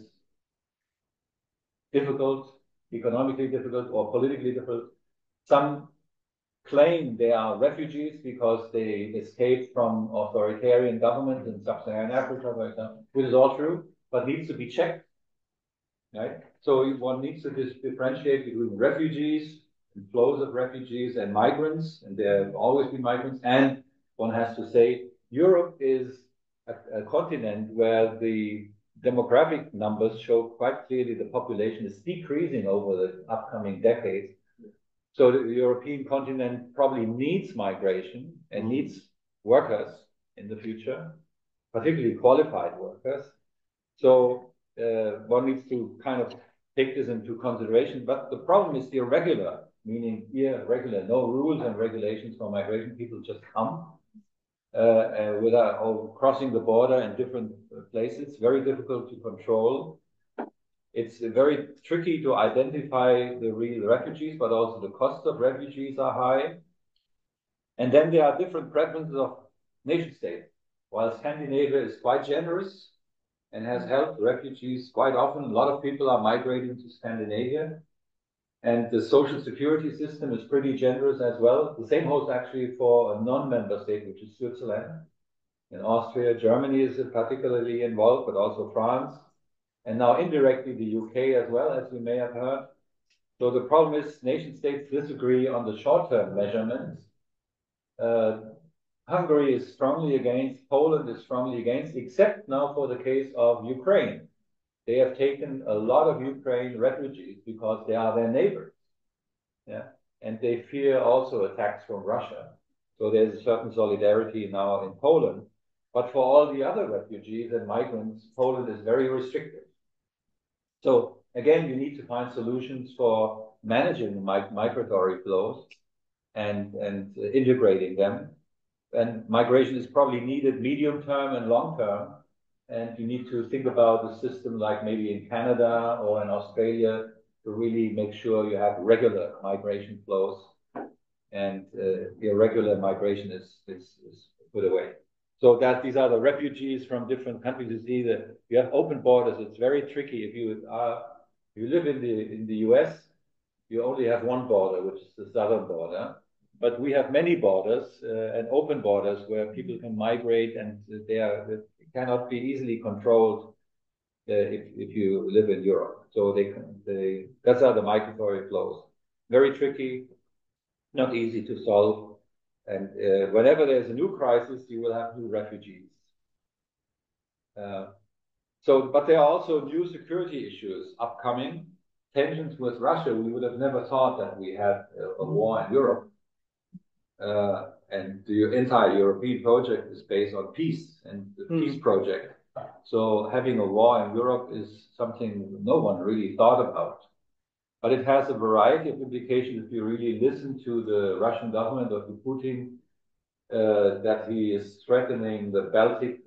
difficult, economically difficult, or politically difficult. Some claim they are refugees because they escaped from authoritarian governments in sub-Saharan Africa, for example, which is all true, but needs to be checked. Right? So one needs to differentiate between refugees and flows of refugees and migrants, and there have always been migrants. And one has to say, Europe is a continent where the demographic numbers show quite clearly the population is decreasing over the upcoming decades. So the European continent probably needs migration and needs workers in the future, particularly qualified workers. So one needs to kind of take this into consideration. But the problem is the irregular, meaning irregular, no rules and regulations for migration. People just come without crossing the border in different places. Very difficult to control. It's very tricky to identify the real refugees, but also the cost of refugees are high. And then there are different preferences of nation states. While Scandinavia is quite generous and has helped refugees quite often, a lot of people are migrating to Scandinavia. And the social security system is pretty generous as well. The same holds actually for a non-member state, which is Switzerland. In Austria, Germany is particularly involved, but also France. And now indirectly the UK as well, as we may have heard. So the problem is nation states disagree on the short-term measurements. Hungary is strongly against, Poland is strongly against, except now for the case of Ukraine. They have taken a lot of Ukraine refugees because they are their neighbors. Yeah, and they fear also attacks from Russia. So there's a certain solidarity now in Poland. But for all the other refugees and migrants, Poland is very restrictive. So again, you need to find solutions for managing migratory flows and integrating them. And migration is probably needed medium term and long term. And you need to think about a system like maybe in Canada or in Australia to really make sure you have regular migration flows and irregular migration is put away. So that these are the refugees from different countries. You see that you have open borders. It's very tricky. If you live in the US, you only have one border, which is the southern border. But we have many borders and open borders where people can migrate, and they cannot be easily controlled if you live in Europe. So that's how the migratory flows. Very tricky, not easy to solve. And whenever there's a new crisis, you will have new refugees. But there are also new security issues upcoming. Tensions with Russia, we would have never thought that we had a war in Europe. And the entire European project is based on peace and the peace project. So having a war in Europe is something no one really thought about. But it has a variety of implications if you really listen to the Russian government or to Putin, that he is threatening the Baltic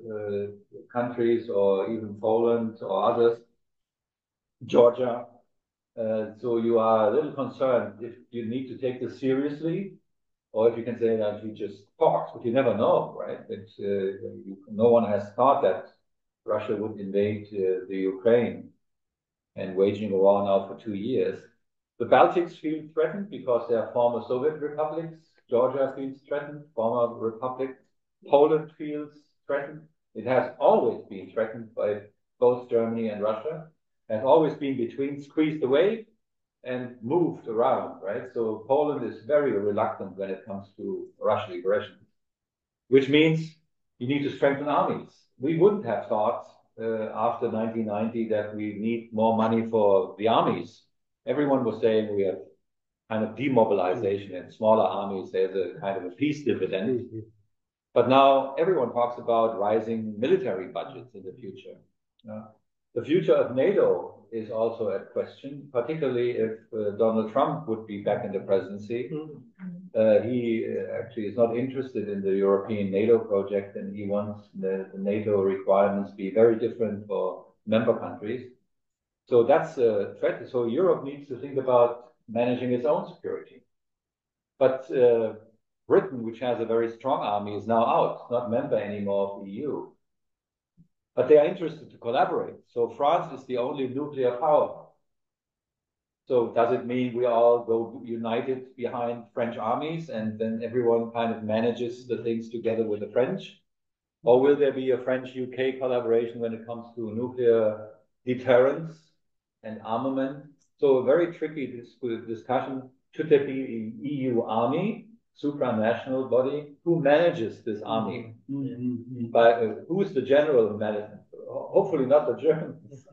countries or even Poland or others, Georgia. So you are a little concerned if you need to take this seriously, or if you can say that he just talks, but you never know, right? No one has thought that Russia would invade the Ukraine and waging a war now for 2 years. The Baltics feel threatened because they are former Soviet republics. Georgia feels threatened, former republic. Poland feels threatened. It has always been threatened by both Germany and Russia, has always been between, squeezed away and moved around, right? So Poland is very reluctant when it comes to Russian aggression, which means you need to strengthen armies. We wouldn't have thought after 1990 that we need more money for the armies. Everyone was saying we have kind of demobilization and smaller armies. There's a kind of a peace dividend. But now everyone talks about rising military budgets in the future. The future of NATO is also at question, particularly if Donald Trump would be back in the presidency. He actually is not interested in the European NATO project, and he wants the NATO requirements be very different for member countries. So that's a threat. So Europe needs to think about managing its own security. But Britain, which has a very strong army, is now out, not member anymore of the EU. But they are interested to collaborate. So France is the only nuclear power. So does it mean we all go united behind French armies and then everyone kind of manages the things together with the French? Or will there be a French-UK collaboration when it comes to nuclear deterrence and armament? So a very tricky discussion. Should there be an EU army, supranational body? Who manages this army? Who is the general manager? Hopefully not the Germans.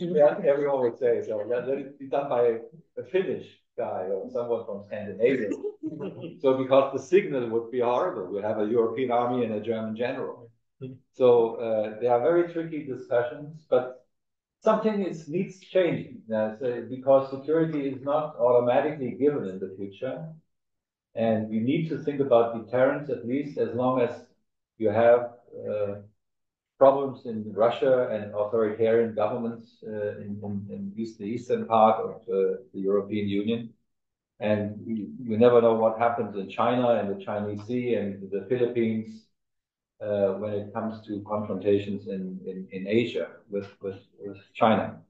Yeah, everyone would say so. Let it be done by a Finnish guy or someone from Scandinavia. So because the signal would be horrible. We have a European army and a German general. So they are very tricky discussions, but something needs changing because security is not automatically given in the future. And we need to think about deterrence at least as long as you have problems in Russia and authoritarian governments in the eastern part of the European Union. And you never know what happens in China and the Chinese Sea and the Philippines when it comes to confrontations in Asia with China.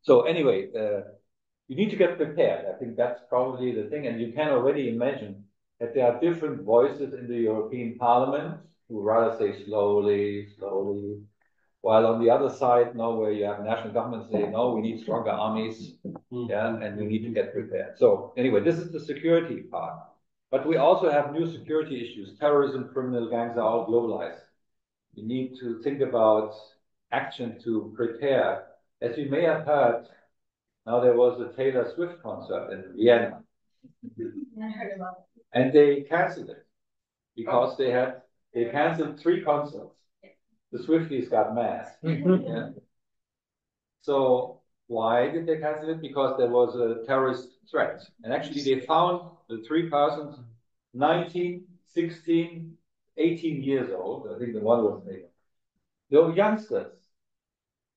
So anyway, you need to get prepared. I think that's probably the thing. And you can already imagine that there are different voices in the European Parliament who rather say slowly, slowly, while on the other side, now where you have national governments saying, no, we need stronger armies, yeah, and we need to get prepared. So anyway, this is the security part. But we also have new security issues. Terrorism, criminal gangs are all globalized. You need to think about action to prepare. As you may have heard, now there was a Taylor Swift concert in Vienna. I heard about it. And they canceled it because they canceled 3 concerts. The Swifties got mad. Yeah. So why did they cancel it? Because there was a terrorist threat. And actually they found the 3 persons 19, 16, 18 years old. I think the one was maybe. They were youngsters,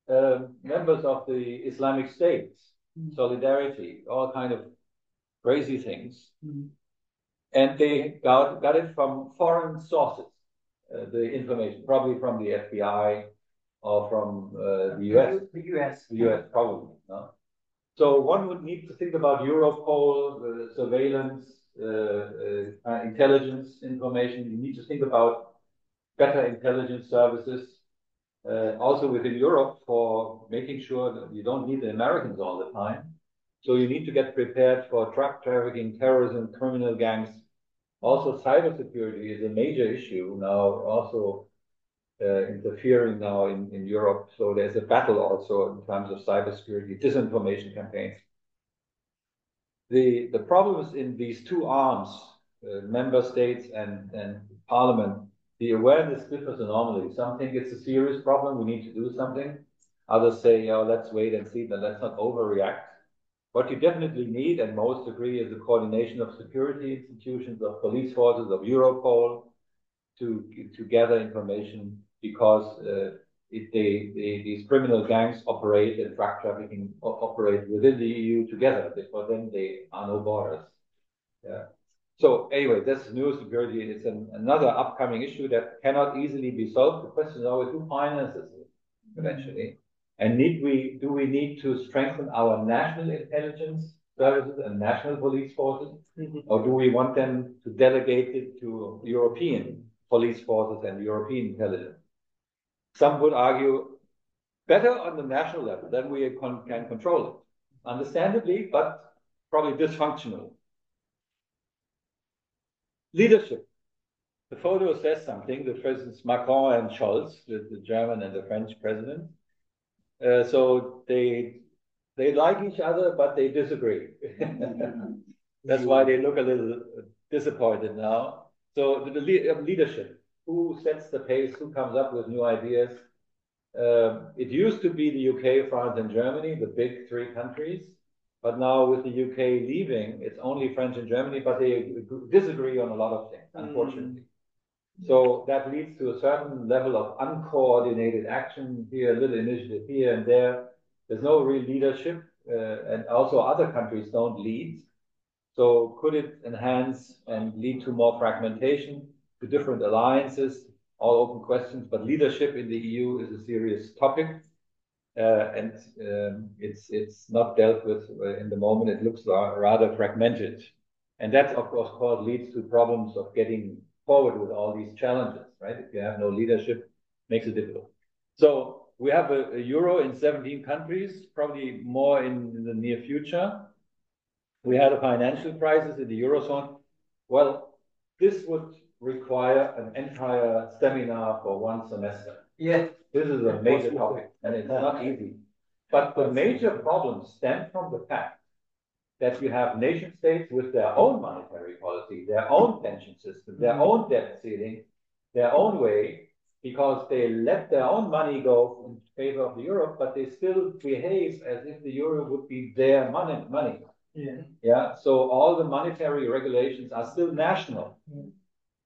members of the Islamic State, Solidarity, all kind of crazy things. And they got it from foreign sources, the information, probably from the FBI or from the US. The US, probably. No? So one would need to think about Europol, surveillance, intelligence information. You need to think about better intelligence services, also within Europe, for making sure that you don't need the Americans all the time. So you need to get prepared for drug trafficking, terrorism, criminal gangs. Also, cybersecurity is a major issue now, also interfering now in Europe. So there's a battle also in terms of cybersecurity, disinformation campaigns. The problems in these 2 arms, member states and parliament, the awareness differs enormously. Some think it's a serious problem, we need to do something. Others say, oh, let's wait and see, but let's not overreact. What you definitely need, and most agree, is the coordination of security institutions, of police forces, of Europol, to gather information, because these criminal gangs operate, and drug trafficking operate within the EU together. For them, they are no borders. Yeah. So anyway, this new security is another upcoming issue that cannot easily be solved. The question is always who finances it eventually, and do we need to strengthen our national intelligence services and national police forces, or do we want them to delegate it to European police forces and European intelligence? Some would argue better on the national level, then we can control it, understandably, but probably dysfunctional. Leadership. The photo says something. The presidents Macron and Scholz, the German and the French president. So they like each other, but they disagree. That's why they look a little disappointed now. So the leadership, who sets the pace, who comes up with new ideas? It used to be the UK, France, and Germany, the big 3 countries. But now with the UK leaving, it's only French and Germany, but they disagree on a lot of things, unfortunately. So that leads to a certain level of uncoordinated action here, a little initiative here and there. There's no real leadership, and also other countries don't lead. So could it enhance and lead to more fragmentation, to different alliances? All open questions, but leadership in the EU is a serious topic. And it's not dealt with in the moment. It looks rather fragmented. And that, of course, leads to problems of getting forward with all these challenges, right? If you have no leadership, makes it difficult. So we have a euro in 17 countries, probably more in the near future. We had a financial crisis in the Eurozone. Well, this would require an entire seminar for 1 semester. Yeah. This is a major topic, and it's not easy. But the major problems stem from the fact that you have nation states with their own monetary policy, their own pension system, their own debt ceiling, their own way, because they let their own money go in favor of the euro, but they still behave as if the euro would be their money. Yeah. So all the monetary regulations are still national,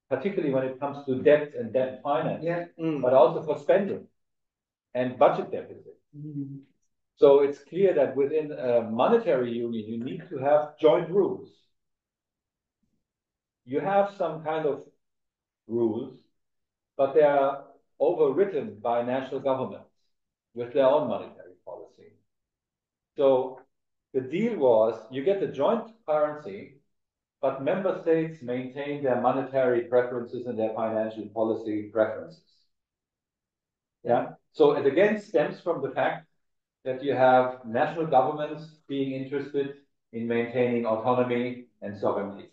particularly when it comes to debt and debt finance, but also for spending and budget deficit. So it's clear that within a monetary union, you need to have joint rules. You have some kind of rules, but they are overwritten by national governments with their own monetary policy. So the deal was you get the joint currency, but member states maintain their monetary preferences and their financial policy preferences. Yeah. So it again stems from the fact that you have national governments being interested in maintaining autonomy and sovereignty.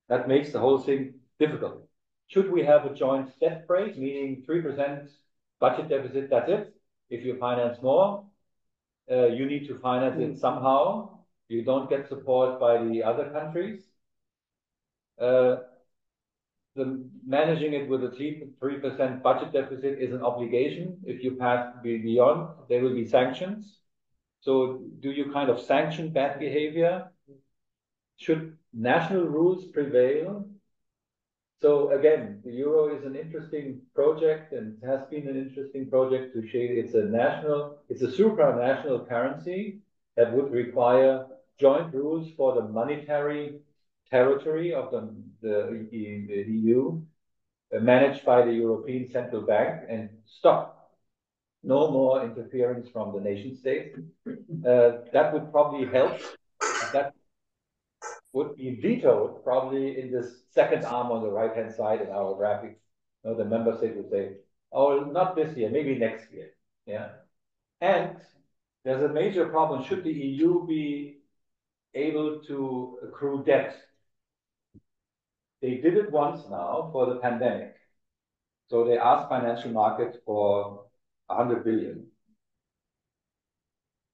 That makes the whole thing difficult. Should we have a joint debt rate, meaning 3% budget deficit, that's it? If you finance more, you need to finance it somehow, You don't get support by the other countries. The managing it with a 3% budget deficit is an obligation. If you pass beyond, there will be sanctions. So do you kind of sanction bad behavior? Should national rules prevail? So again, the euro is an interesting project and has been an interesting project to shape. It's a supranational currency that would require joint rules for the monetary territory of the EU, managed by the European Central Bank, and stop. No more interference from the nation state. That would probably help. That would be vetoed probably in this second arm on the right-hand side in our graphic. You know, the member state would say, oh, not this year, maybe next year. Yeah. And there's a major problem. Should the EU be able to accrue debt? They did it once now for the pandemic. So they asked financial markets for 100 billion.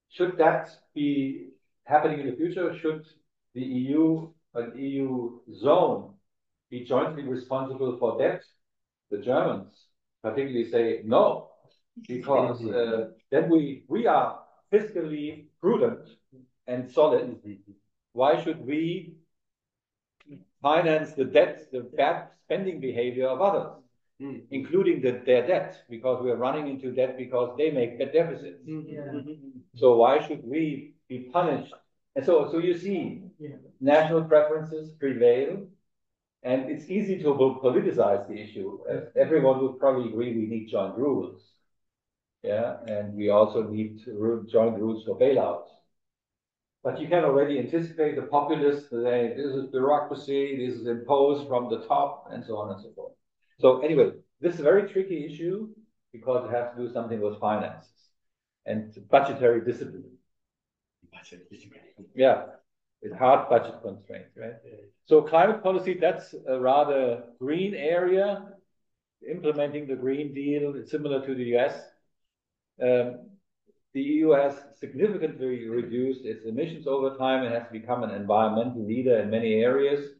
Should that be happening in the future? Should the EU, an EU zone, be jointly responsible for debt? The Germans particularly say no, because then we are fiscally prudent and solid. Why should we finance the debt, the bad spending behavior of others, including their debt, because we are running into debt because they make deficits. So why should we be punished? And so you see, national preferences prevail, and it's easy to politicize the issue. Everyone would probably agree we need joint rules. Yeah, and we also need joint rules for bailouts. But you can already anticipate the populists say this is bureaucracy, this is imposed from the top, and so on and so forth. So anyway, this is a very tricky issue because it has to do something with finances and budgetary discipline. Yeah, it's hard budget constraints, right? So climate policy, that's a rather green area. Implementing the Green Deal, it's similar to the US. The EU has significantly reduced its emissions over time and has become an environmental leader in many areas.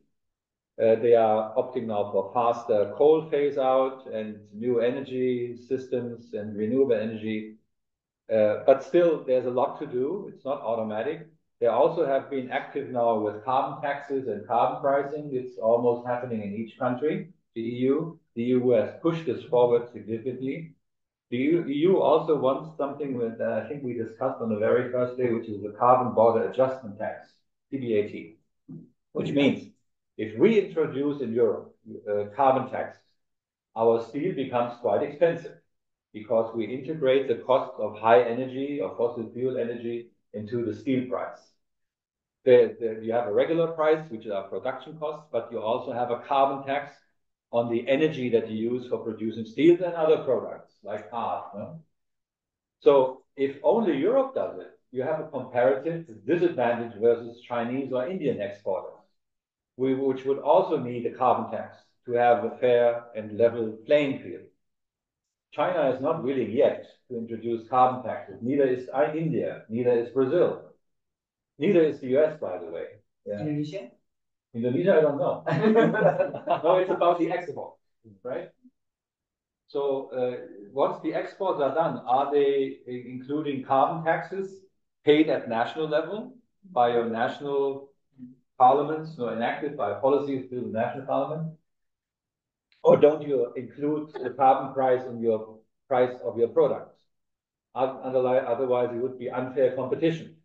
They are opting now for faster coal phase out and new energy systems and renewable energy. But still, there's a lot to do. It's not automatic. They also have been active now with carbon taxes and carbon pricing. It's almost happening in each country, the EU. The EU has pushed this forward significantly. The EU also wants something that I think we discussed on the very first day, which is the carbon border adjustment tax, CBAT, which means if we introduce in Europe carbon taxes, our steel becomes quite expensive because we integrate the cost of high energy or fossil fuel energy into the steel price. You have a regular price, which is our production costs, but you also have a carbon tax on the energy that you use for producing steel and other products like cars. No? So if only Europe does it, you have a comparative disadvantage versus Chinese or Indian exporters, which would also need a carbon tax to have a fair and level playing field. China is not willing yet to introduce carbon taxes. Neither is India, neither is Brazil, neither is the US, by the way. Yeah. Indonesia? Indonesia, I don't know. No, it's about the export, right? So once the exports are done, are they including carbon taxes paid at national level by your national parliaments, enacted by policies through the national parliament? Or don't you include the carbon price in your price of your products? Otherwise, it would be unfair competition.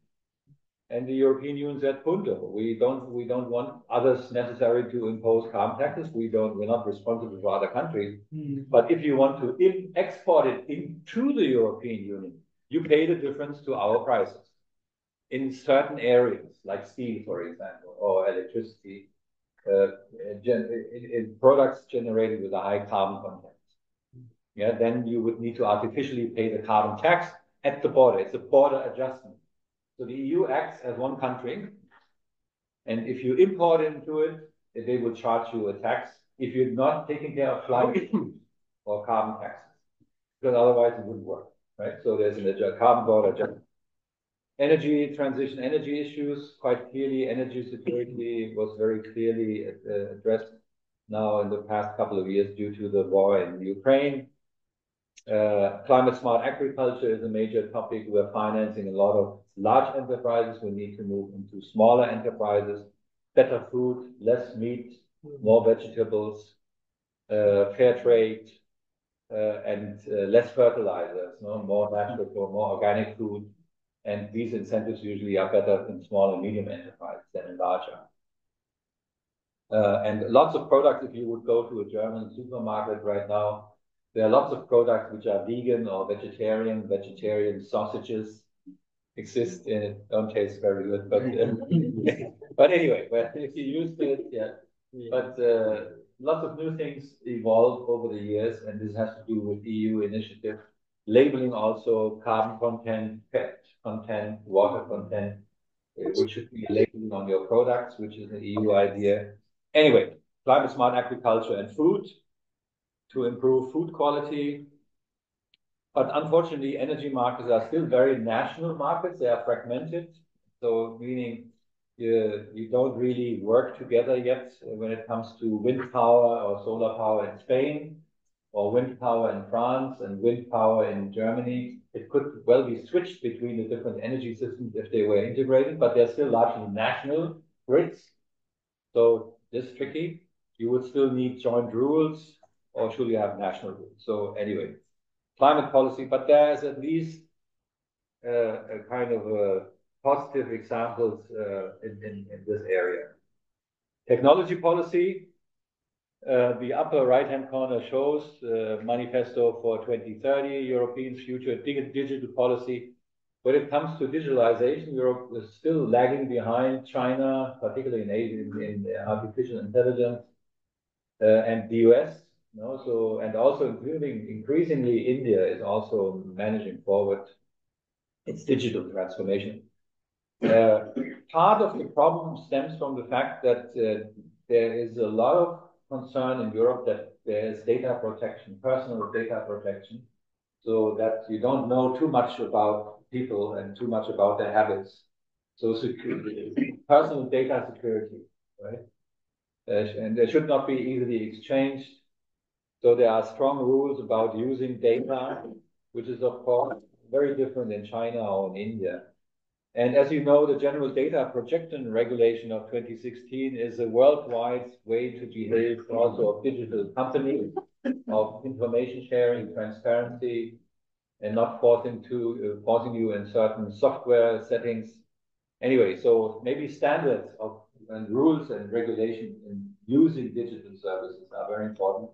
And the European Union said, "Punto. We don't want others necessary to impose carbon taxes. We're not responsible for other countries. But if you want to export it into the European Union, you pay the difference to our prices in certain areas, like steel, for example, or electricity, in products generated with a high carbon content. Yeah, then you would need to artificially pay the carbon tax at the border. It's a border adjustment. So the EU acts as one country, and if you import into it, they will charge you a tax if you're not taking care of climate or carbon taxes, because otherwise it wouldn't work, right? So there's a carbon border adjustment. Energy transition, energy issues, quite clearly, energy security was very clearly addressed now in the past couple of years due to the war in Ukraine. Climate smart agriculture is a major topic. We're financing a lot of large enterprises. We need to move into smaller enterprises, better food, less meat, more vegetables, fair trade, and less fertilizers, no? More natural, more organic food. And these incentives usually are better in small and medium enterprises than in larger. And lots of products, if you would go to a German supermarket right now, there are lots of products which are vegan or vegetarian. Vegetarian sausages exist in it. Don't taste very good, but but anyway, well, if you use it, yeah. But lots of new things evolve over the years, and this has to do with EU initiative. Labeling also carbon content, fat content, water content, which should be labeling on your products, which is an EU idea. Anyway, climate smart agriculture and food to improve food quality. But unfortunately, energy markets are still very national markets. They are fragmented. So meaning you don't really work together yet when it comes to wind power or solar power in Spain, or wind power in France and wind power in Germany. It could well be switched between the different energy systems if they were integrated, but they're still largely national grids. So this is tricky. You would still need joint rules, or should you have national rules? So anyway, climate policy, but there's at least a kind of positive examples in this area. Technology policy, the upper right-hand corner shows the manifesto for 2030, European future digital policy. When it comes to digitalization, Europe is still lagging behind China, particularly in Asia, in artificial intelligence, and the US. You know, so, and also including increasingly India is also managing forward its digital transformation. Part of the problem stems from the fact that there is a lot of concern in Europe that there is data protection, personal data protection, so that you don't know too much about people and too much about their habits. So security, personal data security, right? And they should not be easily exchanged. So there are strong rules about using data, which is of course very different in China or in India. And as you know, the General Data Protection Regulation of 2016 is a worldwide way to behave also of digital companies, of information sharing, transparency, and not forcing you in certain software settings. Anyway, so maybe standards of and rules and regulations in using digital services are very important.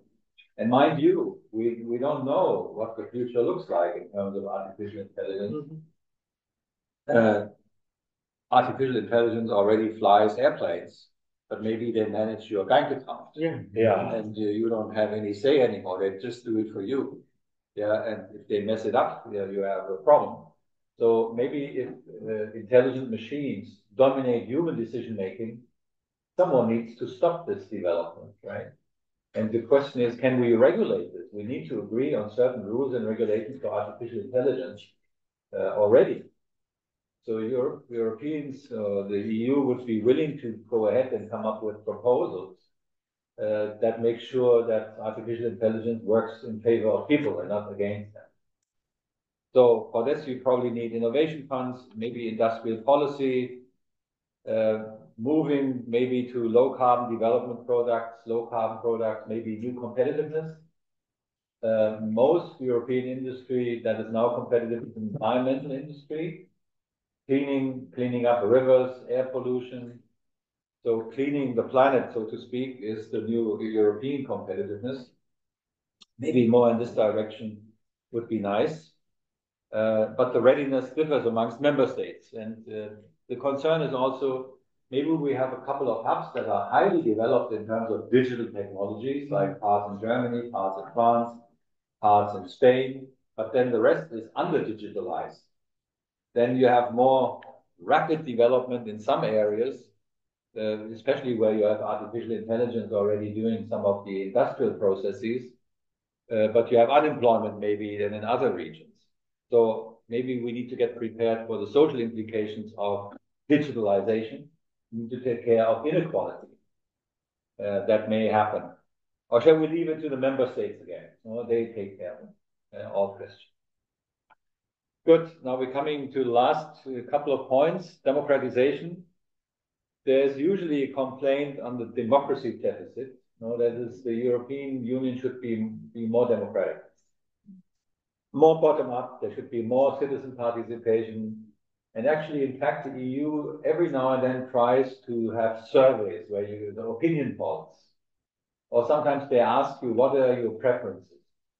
And mind you, we don't know what the future looks like in terms of artificial intelligence. Artificial intelligence already flies airplanes, but maybe they manage your bank account. Yeah. And you don't have any say anymore. They just do it for you. Yeah. And if they mess it up, you have a problem. So maybe if intelligent machines dominate human decision making, someone needs to stop this development, right? And the question is, can we regulate this? We need to agree on certain rules and regulations for artificial intelligence already. So Europeans, the EU would be willing to go ahead and come up with proposals that make sure that artificial intelligence works in favor of people and not against them. So for this, you probably need innovation funds, maybe industrial policy, moving maybe to low carbon development products, low carbon products, maybe new competitiveness. Most European industry that is now competitive is the environmental industry, cleaning up rivers, air pollution. So cleaning the planet, so to speak, is the new European competitiveness. Maybe more in this direction would be nice. But the readiness differs amongst member states. And the concern is also, maybe we have a couple of hubs that are highly developed in terms of digital technologies, like parts in Germany, parts in France, parts in Spain, but then the rest is under-digitalized. Then you have more rapid development in some areas, especially where you have artificial intelligence already doing some of the industrial processes, but you have unemployment maybe than in other regions. So maybe we need to get prepared for the social implications of digitalization. We need to take care of inequality that may happen. Or shall we leave it to the member states again? No, they take care of all questions. Good. Now we're coming to the last couple of points. Democratization. There's usually a complaint on the democracy deficit. No, that is, the European Union should be more democratic, more bottom up. There should be more citizen participation. And actually, in fact, the EU every now and then tries to have surveys where the opinion polls, or sometimes they ask you, what are your preferences?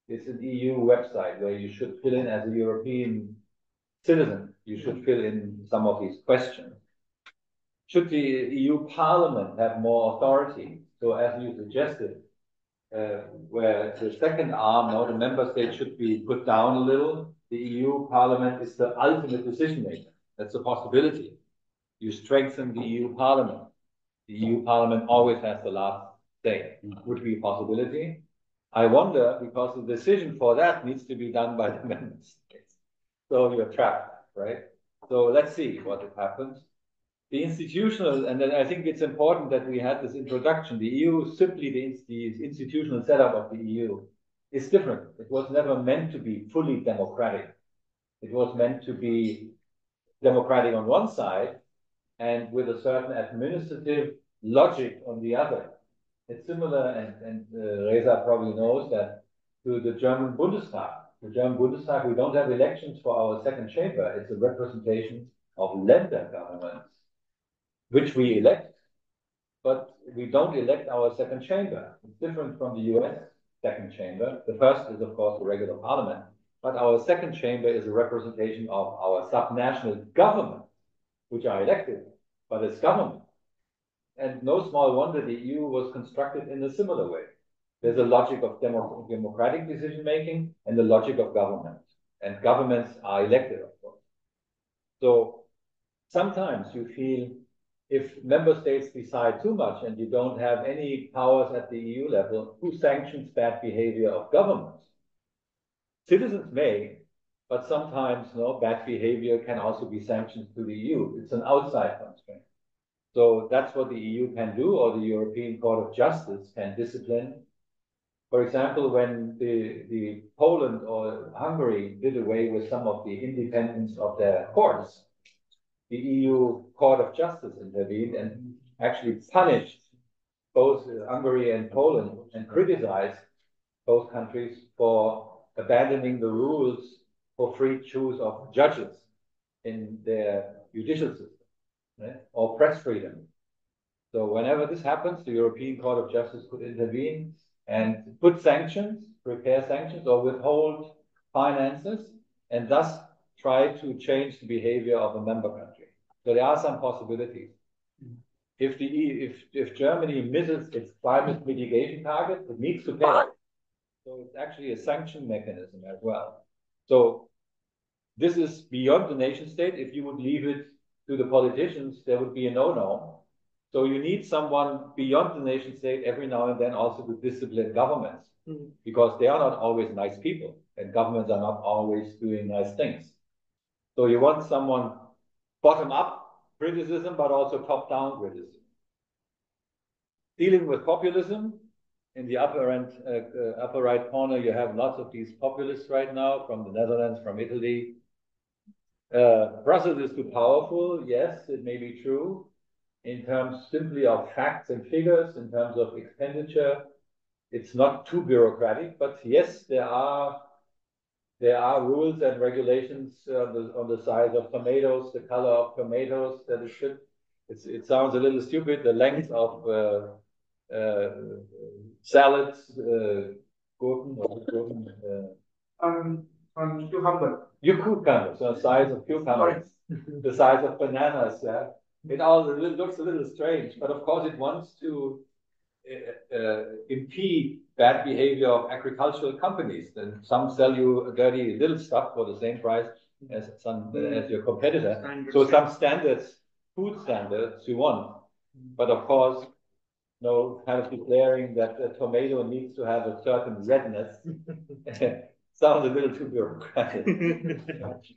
It's an EU website where you should fill in as a European citizen. You should fill in some of these questions. Should the EU Parliament have more authority? So as you suggested, where the second arm, now the member states should be put down a little. The EU Parliament is the ultimate decision maker. That's a possibility. You strengthen the EU Parliament. The EU Parliament always has the last say. Would be a possibility. I wonder, because the decision for that needs to be done by the member states. So you're trapped, right? So let's see what happens. The institutional, and then I think it's important that we had this introduction. The EU, simply the institutional setup of the EU is different. It was never meant to be fully democratic. It was meant to be democratic on one side and with a certain administrative logic on the other. It's similar, and Reza probably knows that, to the German Bundestag. The German Bundestag, we don't have elections for our second chamber. It's a representation of Länder governments, which we elect, but we don't elect our second chamber. It's different from the US second chamber. The first is, of course, the regular parliament, but our second chamber is a representation of our subnational government, which are elected, but it's government. And no small wonder the EU was constructed in a similar way. There's a logic of democratic decision-making and the logic of government. And governments are elected, of course. So sometimes you feel if member states decide too much and you don't have any powers at the EU level, who sanctions bad behavior of governments? Citizens may, but sometimes bad behavior can also be sanctioned to the EU. It's an outside constraint. So that's what the EU can do, or the European Court of Justice can discipline. For example, when the Poland or Hungary did away with some of the independence of their courts, the EU Court of Justice intervened and actually punished both Hungary and Poland and criticized both countries for abandoning the rules for free choice of judges in their judicial system, right? Or press freedom. So whenever this happens, the European Court of Justice could intervene and put sanctions, prepare sanctions, or withhold finances, and thus try to change the behavior of a member country. So there are some possibilities. If Germany misses its climate mitigation target, it needs to pay. So it's actually a sanction mechanism as well. So this is beyond the nation state. If you would leave it to the politicians, there would be a no-no. So you need someone beyond the nation state every now and then also to discipline governments, because they are not always nice people, and governments are not always doing nice things. So you want someone bottom-up criticism, but also top-down criticism. Dealing with populism, in the upper right corner, you have lots of these populists right now from the Netherlands, from Italy. Brussels is too powerful. Yes, it may be true. In terms simply of facts and figures, in terms of expenditure, it's not too bureaucratic. But yes, there are rules and regulations on the size of tomatoes, the color of tomatoes that it should. It sounds a little stupid. The length of salads, gurken, cucumber. Cucumbers, the size of cucumbers, the size of bananas. Yeah, it all looks a little strange, but of course it wants to impede bad behavior of agricultural companies. Then some sell you dirty little stuff for the same price as your competitor. So some standards, food standards you want, but of course, kind of declaring that a tomato needs to have a certain redness sounds a little too bureaucratic.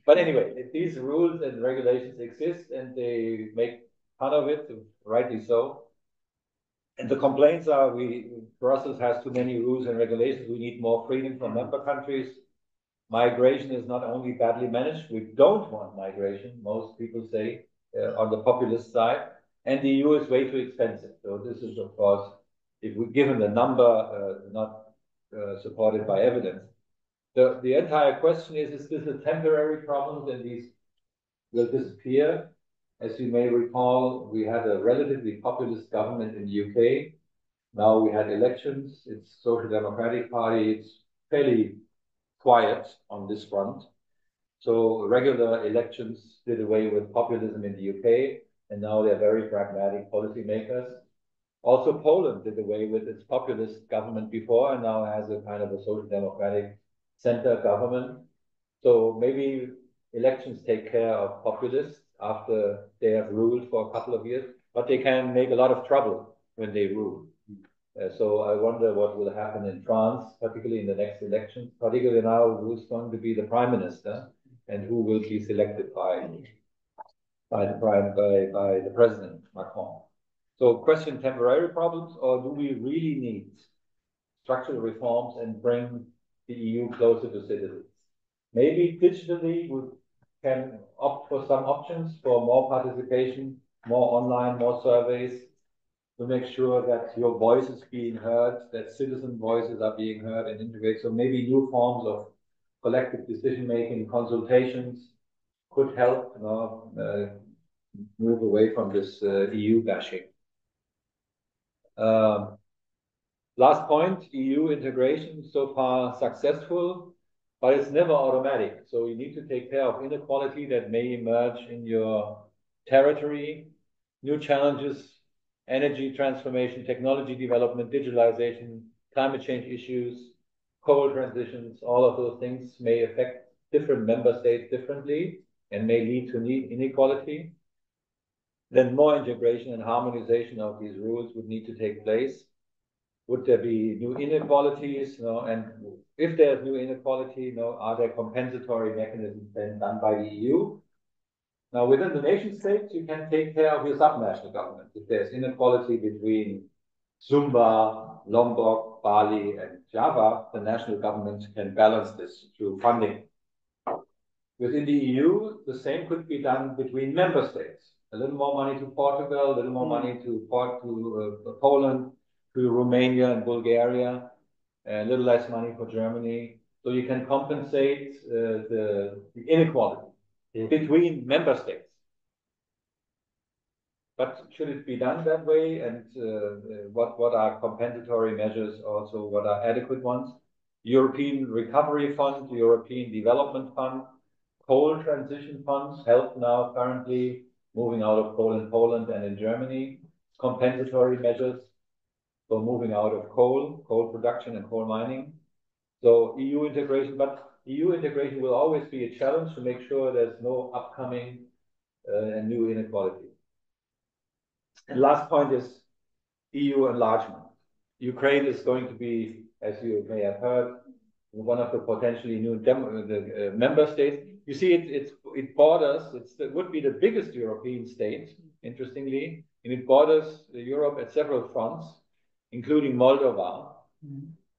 But anyway, these rules and regulations exist and they make fun of it, rightly so. And the complaints are Brussels has too many rules and regulations. We need more freedom from member countries. Migration is not only badly managed, we don't want migration, most people say, on the populist side. And the EU is way too expensive. So this is, of course, if we given the number, not supported by evidence. The entire question is this a temporary problem and these will disappear? As you may recall, we had a relatively populist government in the UK. Now we had elections. It's Social Democratic Party. It's fairly quiet on this front. So regular elections did away with populism in the UK, and now they're very pragmatic policymakers. Also, Poland did away with its populist government before and now has a kind of a social democratic center government. So maybe elections take care of populists after they have ruled for a couple of years, but they can make a lot of trouble when they rule. So I wonder what will happen in France, particularly in the next election, particularly now who's going to be the prime minister and who will be selected by the president, Macron. So question temporary problems, or do we really need structural reforms and bring the EU closer to citizens? Maybe digitally we can opt for some options for more participation, more online, more surveys, to make sure that your voice is being heard, that citizen voices are being heard and integrated. So maybe new forms of collective decision-making, consultations could help move away from this EU bashing. Last point, EU integration so far successful, but it's never automatic. So you need to take care of inequality that may emerge in your territory, new challenges, energy transformation, technology development, digitalization, climate change issues, coal transitions, all of those things may affect different member states differently and may lead to inequality. Then more integration and harmonization of these rules would need to take place. Would there be new inequalities? And if there's new inequality, are there compensatory mechanisms then done by the EU? Now, within the nation states, you can take care of your subnational government. If there's inequality between Sumba, Lombok, Bali, and Java, the national government can balance this through funding. Within the EU, the same could be done between member states. A little more money to Portugal, a little more money to Poland, to Romania and Bulgaria, a little less money for Germany. So you can compensate the inequality between member states. But should it be done that way? And what are compensatory measures also? What are adequate ones? European Recovery Fund, European Development Fund, coal transition funds help now currently moving out of coal in Poland and in Germany. Compensatory measures for moving out of coal production and coal mining. So EU integration, but EU integration will always be a challenge to make sure there's no upcoming and new inequality. And last point is EU enlargement. Ukraine is going to be, as you may have heard, one of the potentially new member states. You see, it borders, it would be the biggest European state, interestingly, and it borders Europe at several fronts, including Moldova.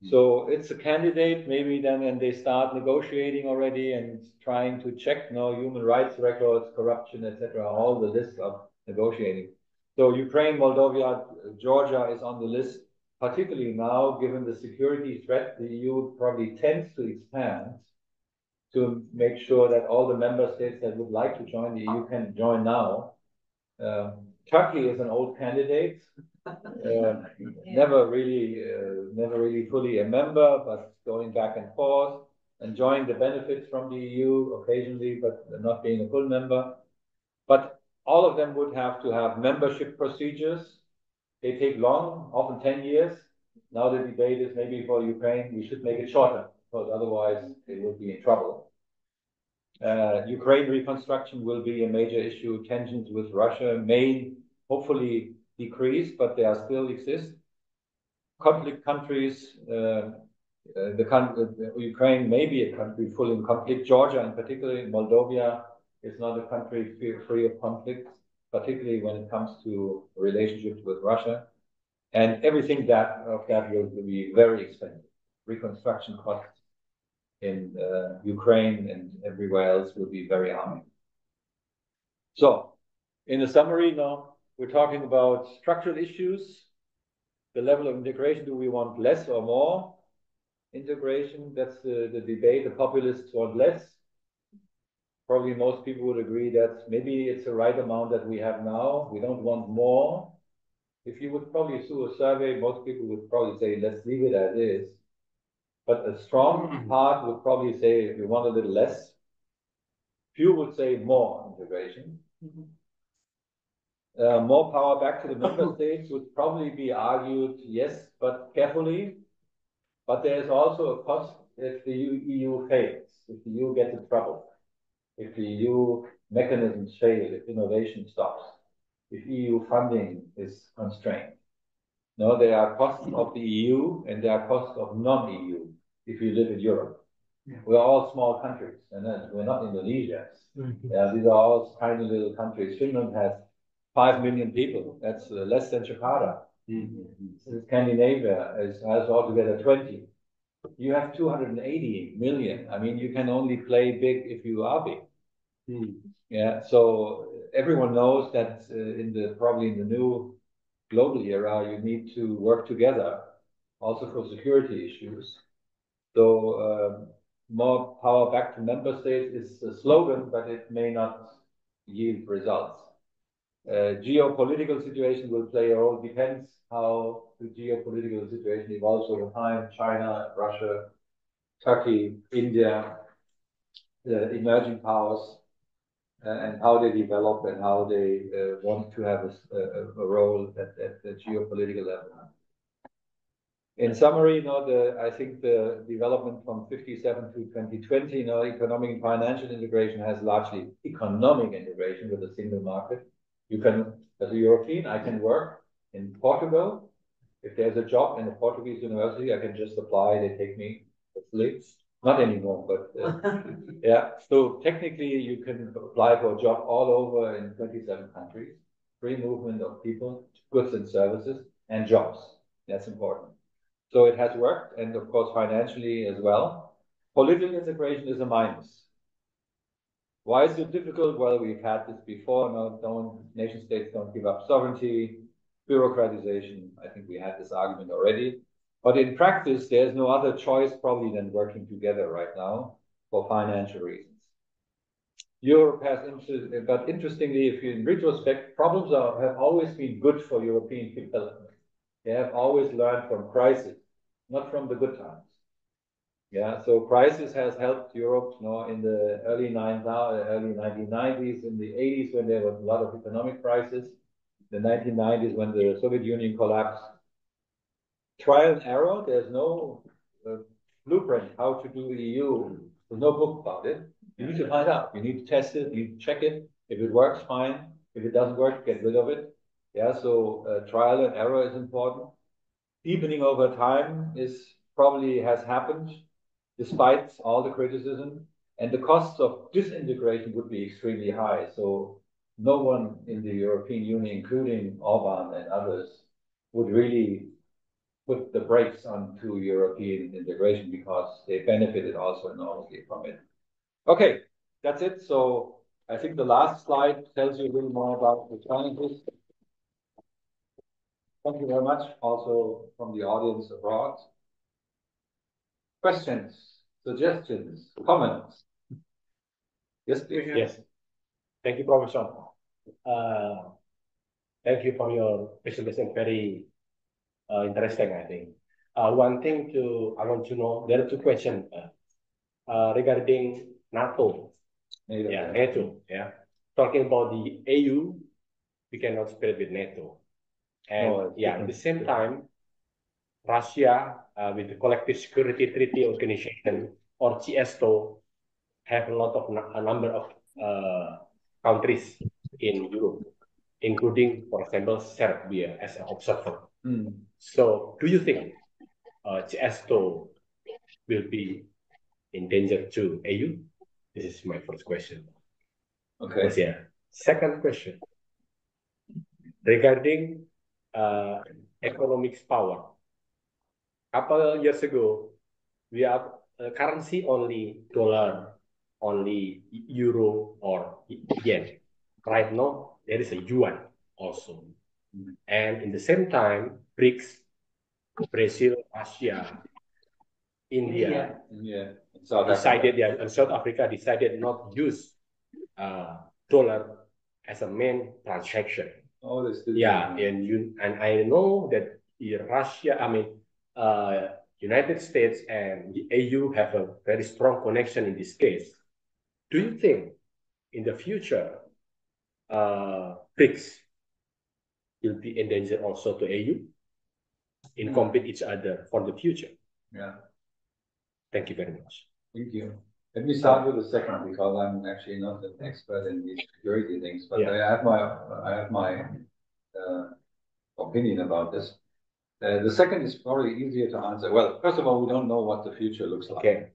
So it's a candidate, maybe then, and they start negotiating already and trying to check human rights records, corruption, etc., all the list of negotiating. So Ukraine, Moldova, Georgia is on the list, particularly now, given the security threat, the EU probably tends to expand to make sure that all the member states that would like to join the EU can join now. Turkey is an old candidate, never really fully a member, but going back and forth, enjoying the benefits from the EU occasionally, but not being a full member. But all of them would have to have membership procedures. They take long, often 10 years. Now the debate is maybe for Ukraine, we should make it shorter, because otherwise they will be in trouble. Ukraine reconstruction will be a major issue. Tensions with Russia may hopefully decrease, but they still exist. Conflict countries, Ukraine may be a country full in conflict. Georgia, in particular, Moldova, is not a country free of conflicts, particularly when it comes to relationships with Russia. And everything that will be very expensive. Reconstruction costs in Ukraine and everywhere else will be very high. So, in a summary now, we're talking about structural issues, the level of integration. Do we want less or more integration? That's the debate. The populists want less. Probably most people would agree that maybe it's the right amount that we have now. We don't want more. If you would probably do a survey, most people would probably say, let's leave it as is. But a strong part would probably say, we want a little less. Few would say more integration. More power back to the member states would probably be argued, yes, but carefully. But there is also a cost if the EU fails, if the EU gets in trouble, if the EU mechanisms fail, if innovation stops, if EU funding is constrained. No, there are costs of the EU and there are costs of non-EU if you live in Europe. Yeah. We're all small countries, and we're not Indonesia. These are all tiny little countries. Finland has 5 million people. That's less than Jakarta. Scandinavia has altogether 20. You have 280 million. I mean, you can only play big if you are big. Yeah. So everyone knows that probably in the new global era, you need to work together, also for security issues. So more power back to member states is a slogan, but it may not yield results. Geopolitical situation will play a role. Depends how the geopolitical situation evolves over time. China, Russia, Turkey, India, the emerging powers, and how they develop and how they want to have a role at the geopolitical level. In summary, I think the development from 57 to 2020, economic and financial integration has largely economic integration with a single market. You can, as a European, I can work in Portugal. If there's a job in a Portuguese university, I can just apply. They take me. Hopefully, not anymore, but yeah. So technically, you can apply for a job all over in 27 countries. Free movement of people, goods and services, and jobs. That's important. So it has worked, and of course financially as well. Political integration is a minus. Why is it difficult? Well, we've had this before. Nation states don't give up sovereignty, bureaucratization. I think we had this argument already. But in practice, there's no other choice probably than working together right now for financial reasons. Europe has, but interestingly, if you in retrospect, problems have always been good for European development. They have always learned from crisis, not from the good times. Yeah, so crisis has helped Europe, in the early 1990s, in the 80s when there was a lot of economic crisis, the 1990s when the Soviet Union collapsed. Trial and error. There's no blueprint how to do EU. There's no book about it. You need to find out. You need to test it. You need to check it. If it works, fine. If it doesn't work, get rid of it. Yeah, so trial and error is important. Deepening over time probably has happened despite all the criticism, and the costs of disintegration would be extremely high. So no one in the European Union, including Orban and others, would really put the brakes onto European integration because they benefited also enormously from it. Okay, that's it. So I think the last slide tells you a little more about the challenges. Thank you very much, also from the audience abroad. Questions, suggestions, comments? Yes, please. Yes. Thank you, Professor. Thank you for your presentation. Very interesting, I think. One thing I want to know, there are two questions regarding NATO. NATO. Yeah. Talking about the AU, we cannot split with NATO. And at the same time, Russia with the Collective Security Treaty Organization or CSTO have a number of countries in Europe, including, for example, Serbia as an observer. So, do you think CSTO will be in danger to AU? This is my first question. Okay. Yeah. Second question regarding economics power. Couple years ago, we have currency only dollar, only euro or yen. Right now, there is a yuan also. And in the same time, BRICS, Brazil, Russia, India, South decided, Africa. and South Africa decided not use dollar as a main transaction. Oh, they still and I know that Russia, United States and the AU have a very strong connection in this case. Do you think in the future, BRICS will be in danger also to AU in compete each other for the future? Yeah. Thank you very much. Thank you. Let me start with the second because I'm actually not an expert in these security things, but I have my opinion about this. The second is probably easier to answer. Well, first of all, we don't know what the future looks like. Okay.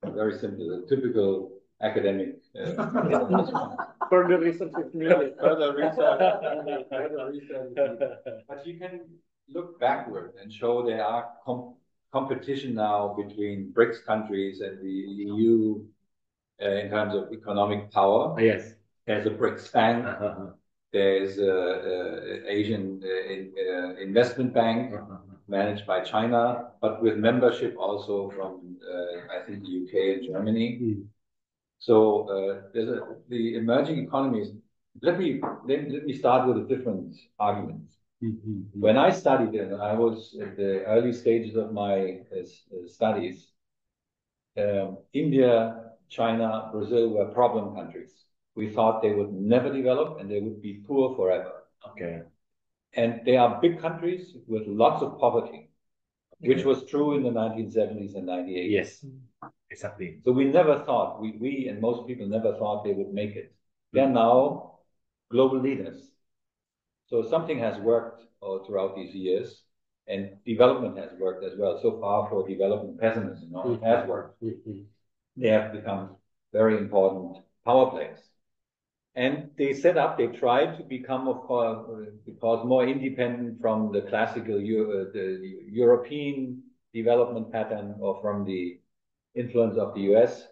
Very simple, a typical academic. Further research is needed. Further research. But you can look backward and show there are competition now between BRICS countries and the EU in terms of economic power. Yes. There's a BRICS bank. There's Asian investment bank managed by China, but with membership also from I think the UK and Germany. So there's the emerging economies. Let me start with a different argument. When I studied and I was at the early stages of my studies, India, China, Brazil were problem countries. We thought they would never develop and they would be poor forever. Okay. And they are big countries with lots of poverty, which was true in the 1970s and 1980s. Yes, exactly. So we never thought, we and most people never thought they would make it. They're now global leaders. So something has worked throughout these years, and development has worked as well. So far for development pessimism, it has worked. They have become very important power players. And they tried to become, of course, more independent from the classical the European development pattern or from the influence of the US.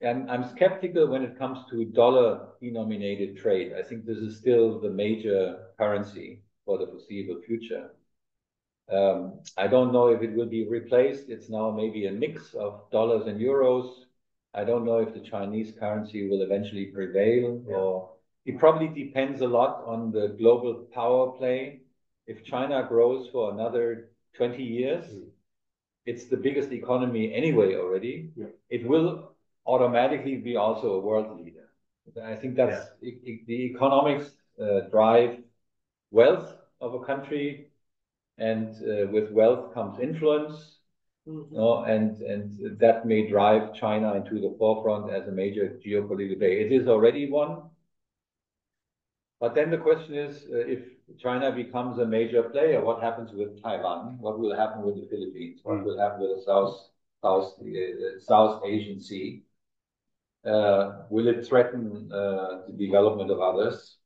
And I'm skeptical when it comes to dollar-denominated trade. I think this is still the major currency for the foreseeable future. I don't know if it will be replaced. It's now maybe a mix of dollars and euros. I don't know if the Chinese currency will eventually prevail, or it probably depends a lot on the global power play. If China grows for another 20 years, it's the biggest economy anyway already. It will automatically be also a world leader. I think that's the economics drive wealth of a country, and with wealth comes influence. And that may drive China into the forefront as a major geopolitical player. It is already one. But then the question is, if China becomes a major player, what happens with Taiwan? What will happen with the Philippines? What will happen with the South Asian Sea? Will it threaten the development of others?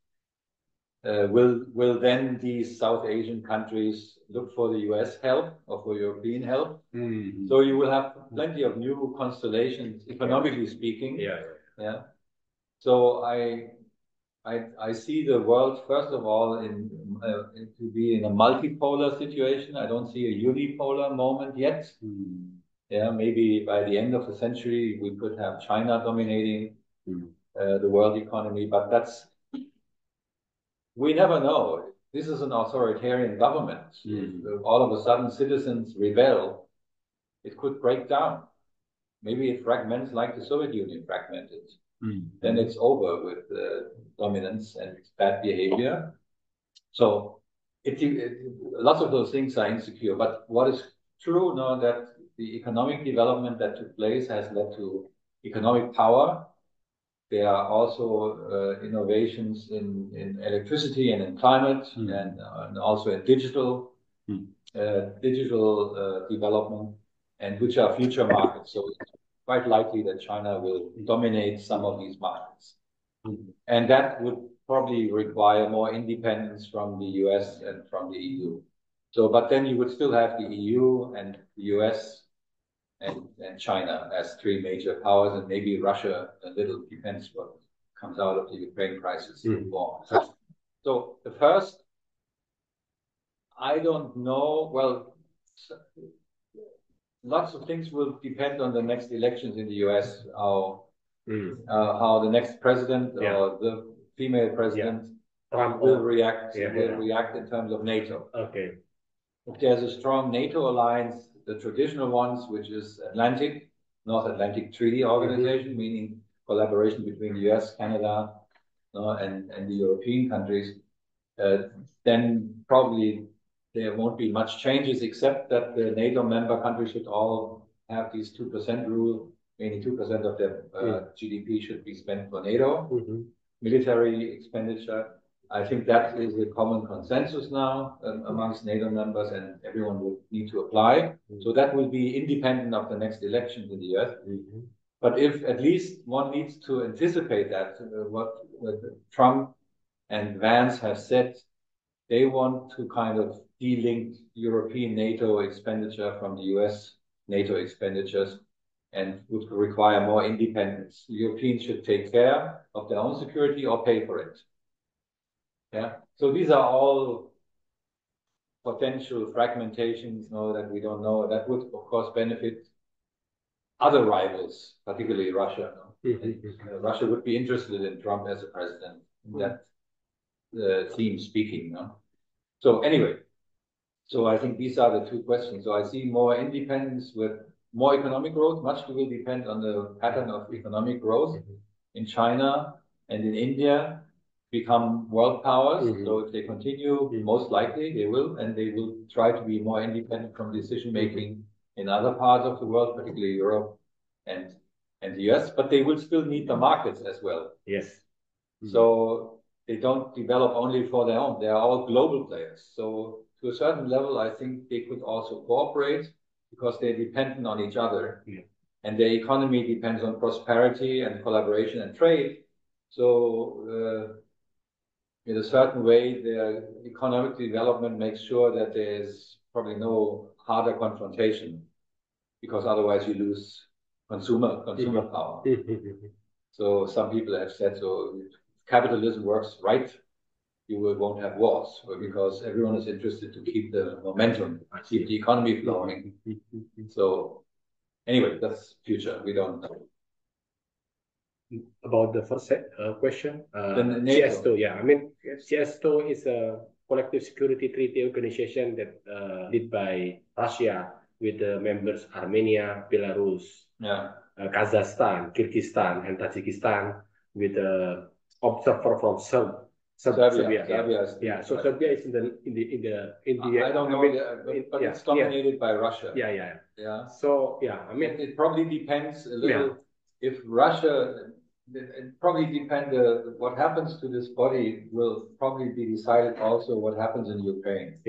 Will then these South Asian countries look for the US help or for European help? So you will have plenty of new constellations, economically speaking. Yeah. So I see the world, first of all, to be in a multipolar situation. I don't see a unipolar moment yet. Yeah, maybe by the end of the century, we could have China dominating the world economy, but we never know. This is an authoritarian government. If all of a sudden citizens rebel, it could break down. Maybe it fragments like the Soviet Union fragmented. Then it's over with dominance and bad behavior. So lots of those things are insecure. But what is true now that the economic development that took place has led to economic power. There are also innovations in electricity and in climate, and also in digital development. and which are future markets. So it's quite likely that China will dominate some of these markets. And that would probably require more independence from the US and from the EU. So, but then you would still have the EU and the US and China as three major powers, and maybe Russia a little, depends what comes out of the Ukraine crisis. So the first, I don't know, well, lots of things will depend on the next elections in the US, how the next president or the female president Trump will react in terms of NATO. Okay. If there's a strong NATO alliance, the traditional ones, which is North Atlantic Treaty Organization, meaning collaboration between the US, Canada, and the European countries, then probably there won't be much changes, except that the NATO member countries should all have these 2% rule, meaning 2% of their GDP should be spent for NATO, military expenditure. I think that is a common consensus now amongst NATO members, and everyone will need to apply. So that will be independent of the next elections in the US. But if at least one needs to anticipate that, what Trump and Vance have said, they want to kind of de-link European NATO expenditure from the US NATO expenditures, and would require more independence. Europeans should take care of their own security or pay for it. Yeah. So these are all potential fragmentations, that we don't know. That would, of course, benefit other rivals, particularly Russia. Russia would be interested in Trump as a president. That theme speaking. So anyway, so I think these are the two questions. So I see more independence with more economic growth. Much will depend on the pattern of economic growth in China and in India. Become world powers. So if they continue, most likely they will, and they will try to be more independent from decision making in other parts of the world, particularly Europe and the US. But they will still need the markets as well. Yes. So they don't develop only for their own. They are all global players. So to a certain level, I think they could also cooperate because they're dependent on each other, and their economy depends on prosperity and collaboration and trade. So in a certain way, their economic development makes sure that there's probably no harder confrontation, because otherwise you lose consumer power. So some people have said, so if capitalism works right, you won't have wars, because everyone is interested to keep the momentum, keep the economy flowing. So anyway, that's future. We don't know. About the first question, NATO. CS2, CS2 is a collective security treaty organization that led by Russia with the members Armenia, Belarus, Kazakhstan, Kyrgyzstan, and Tajikistan, with the observer from Serbia. So Serbia is in the. I don't know, but it's dominated by Russia. So it probably depends a little. If Russia, it probably depends. What happens to this body will probably be decided also what happens in Ukraine.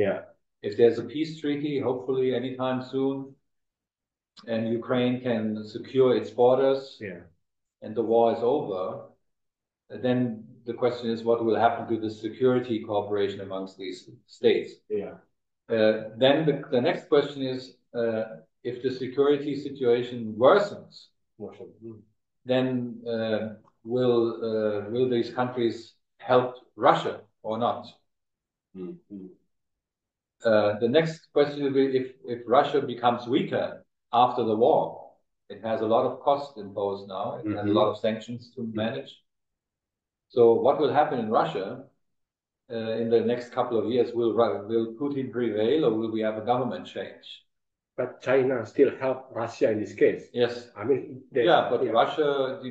If there's a peace treaty, hopefully anytime soon, and Ukraine can secure its borders, and the war is over, then the question is what will happen to the security cooperation amongst these states. Then the next question is, if the security situation worsens, then will these countries help Russia or not? The next question will be, if Russia becomes weaker after the war, it has a lot of costs imposed now, it has a lot of sanctions to manage. So what will happen in Russia in the next couple of years? Will Putin prevail, or will we have a government change? But China still help Russia in this case. Yes. But Russia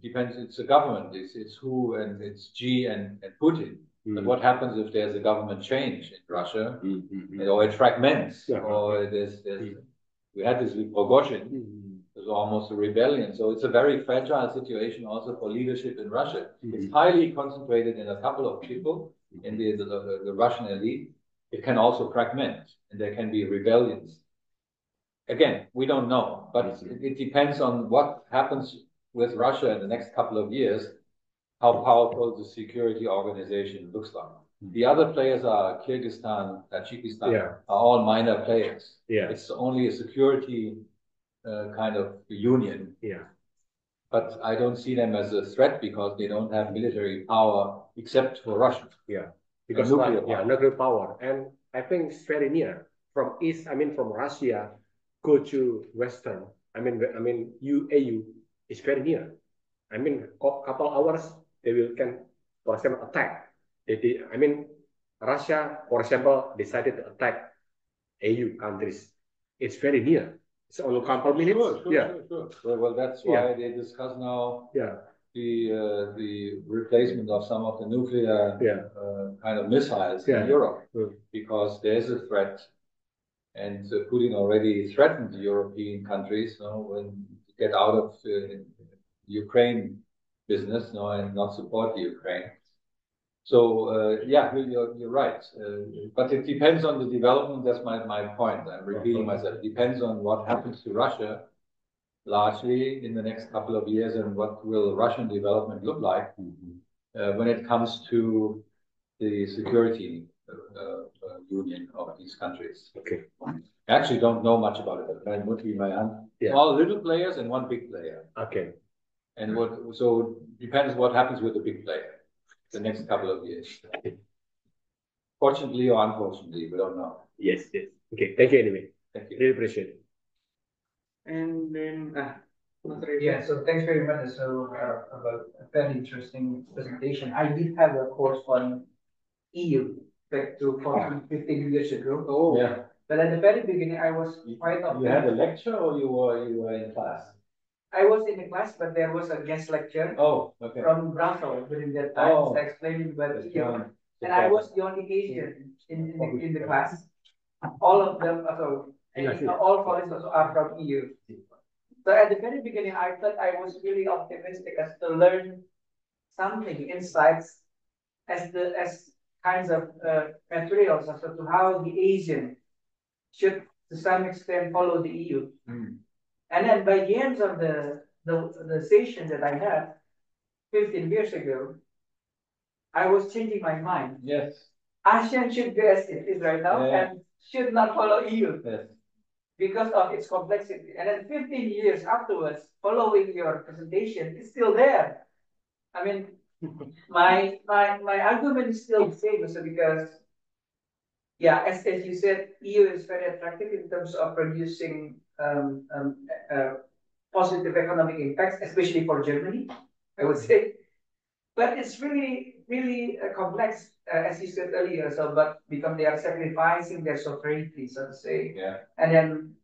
depends. It's a government. It's who, and it's Xi and Putin. But what happens if there's a government change in Russia, or it fragments, or we had this with Prigozhin. It was almost a rebellion. So it's a very fragile situation also for leadership in Russia. It's highly concentrated in a couple of people in the Russian elite. It can also fragment, and there can be rebellions. again, we don't know, but it depends on what happens with Russia in the next couple of years, how powerful the security organization looks like. The other players are Kyrgyzstan, Tajikistan, are all minor players. It's only a security kind of union. But I don't see them as a threat because they don't have military power except for Russia. Because nuclear power. And I think it's very near from east, from Russia, go to Western. AU is very near. Couple hours, they can, for example, attack. Russia, for example, decided to attack AU countries. It's very near. It's only a couple minutes. Sure. Well, that's why they discuss now the replacement of some of the nuclear kind of missiles in Europe, because there's a threat, and Putin already threatened the European countries when to get out of Ukraine business and not support the Ukraine. So you're right, but it depends on the development. That's my point. I'm repeating myself. It depends on what happens to Russia, largely in the next couple of years, and what will Russian development look like when it comes to the security union of these countries. Okay. I actually don't know much about it. That would be my answer. All little players and one big player. Okay. And so depends what happens with the big player the next couple of years. Fortunately or unfortunately, we don't know. Yes. Okay. Thank you anyway. Thank you. Really appreciate it. And then, so thanks very much. So about a very interesting presentation. I did have a course on EU back to 14, 15 years ago. Oh, yeah. But at the very beginning, I was quite optimistic. You had a lecture or you were in class? I was in the class, but there was a guest lecture from Brussels during that time, explaining about EU. And I was the only Asian in the class. All of them, all colleagues also are from EU. So at the very beginning, I thought I was really optimistic as to learn something, insights, as kinds of materials as to how the Asian should, to some extent, follow the EU. And then by the end of the session that I had 15 years ago, I was changing my mind. Yes. ASEAN should be as it is right now and should not follow EU. Yes. Because of its complexity. And then 15 years afterwards, following your presentation, it's still there. I mean, my argument is still the same. So because, as you said, EU is very attractive in terms of producing positive economic impacts, especially for Germany, I would say. But it's really, really complex, as you said earlier. So, but because they are sacrificing their sovereignty, so to say, and then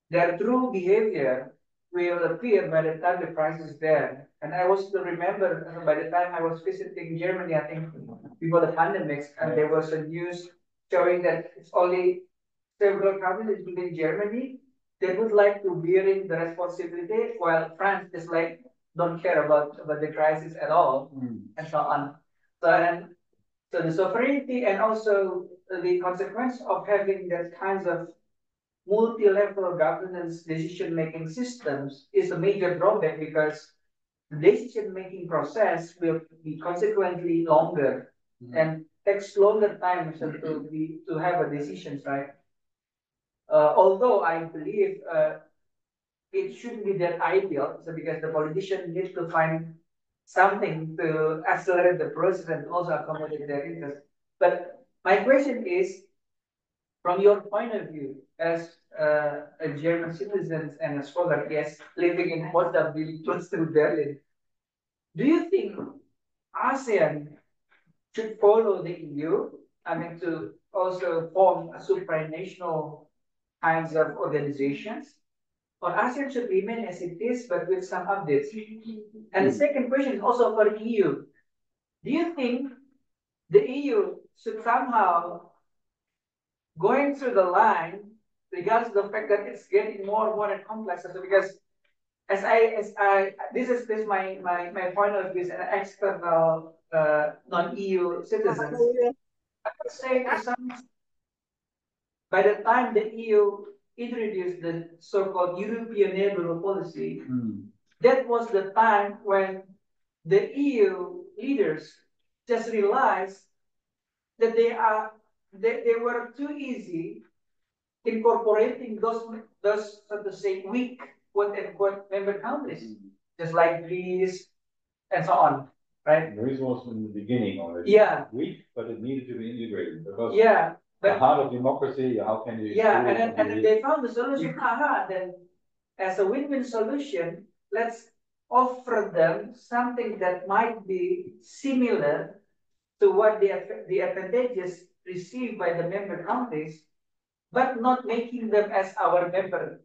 their true behavior will appear by the time the price is there. And I was to remember by the time I was visiting Germany, I think before the pandemic, and there was a news showing that it's only several countries, including Germany, they would like to bearing the responsibility, while France is like don't care about the crisis at all, and so on. So the sovereignty and also the consequence of having that kinds of multi-level governance decision-making systems is a major drawback, because the decision-making process will be consequently longer and takes longer time to have a decision, right? Although I believe it shouldn't be that ideal, so because the politician needs to find something to accelerate the process and also accommodate their interests. But my question is, from your point of view, as a German citizen and a scholar, living in Potsdam, really close to Berlin, do you think ASEAN should follow the EU? I mean, to also form a supranational kinds of organizations? Or ASEAN should remain as it is, but with some updates? And the second question is also for the EU. Do you think the EU should somehow going through the line, regards to the fact that it's getting more and more complex? So because this is my point of view as an external non-EU citizen. I would say to some, by the time the EU introduced the so-called European neighborhood policy, that was the time when the EU leaders just realized that they were too easy incorporating those so to say weak quote unquote member countries, just like Greece and so on, right? Greece was in the beginning already. Yeah. Weak, but it needed to be integrated because yeah, the heart of democracy. How can you? Yeah, and then they found the solution. Aha, then as a win-win solution, let's offer them something that might be similar to what the advantages received by the member countries, but not making them as our member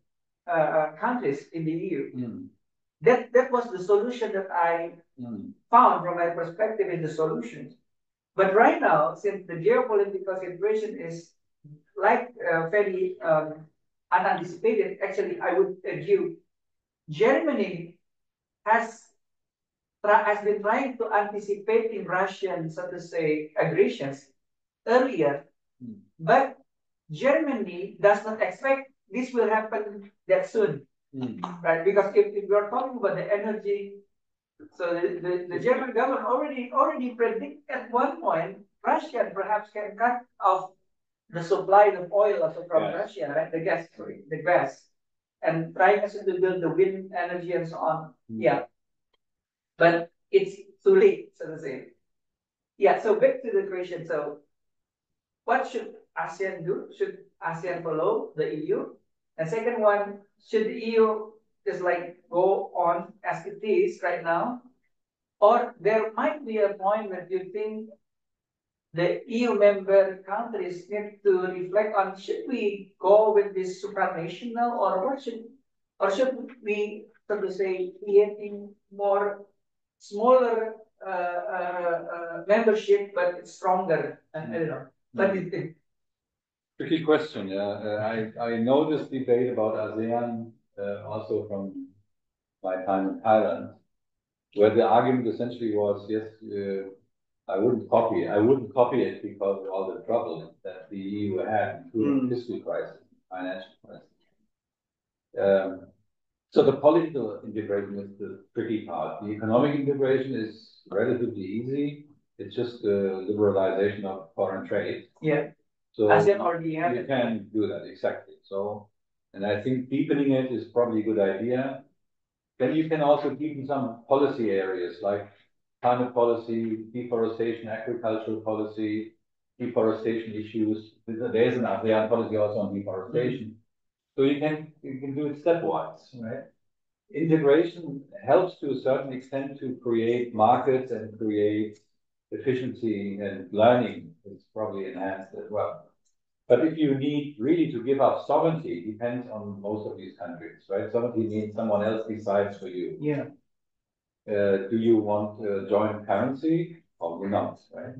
countries in the EU. That was the solution that I found from my perspective in the solutions. But right now, since the geopolitical situation is like very unanticipated, actually, I would argue Germany has been trying to anticipate in Russian, so to say, aggressions earlier, but Germany does not expect this will happen that soon, right? Because if we are talking about the energy, so the German government already predict at one point Russia perhaps can cut off the supply of oil also from Russia, right? The gas, and trying also to build the wind energy and so on. Yeah, but it's too late, so to say. Yeah, so back to the question. So what should ASEAN do? Should ASEAN follow the EU? And second one, should the EU just like go on as it is right now? Or there might be a point where you think the EU member countries need to reflect on, should we go with this supranational, or should we, so to say, creating more smaller membership but it's stronger? And I don't know. What do you think? Tricky question. Yeah, I know this debate about ASEAN also from my time in Thailand, where the argument essentially was, yes, I wouldn't copy it because of all the trouble that the EU had, including fiscal crisis, financial crisis. So the political integration is the tricky part. The economic integration is relatively easy. It's just the liberalization of foreign trade. Yeah. So ASEAN already have you can do that, exactly. So, and I think deepening it is probably a good idea. Then you can also deepen some policy areas like climate policy, deforestation, agricultural policy, deforestation issues. There's an ASEAN policy also on deforestation. So you can do it stepwise, right? Integration helps to a certain extent to create markets and create efficiency, and learning is probably enhanced as well. But if you need really to give up sovereignty, depends on most of these countries, right? Sovereignty means someone else decides for you. Yeah. Do you want a joint currency? Probably not, right?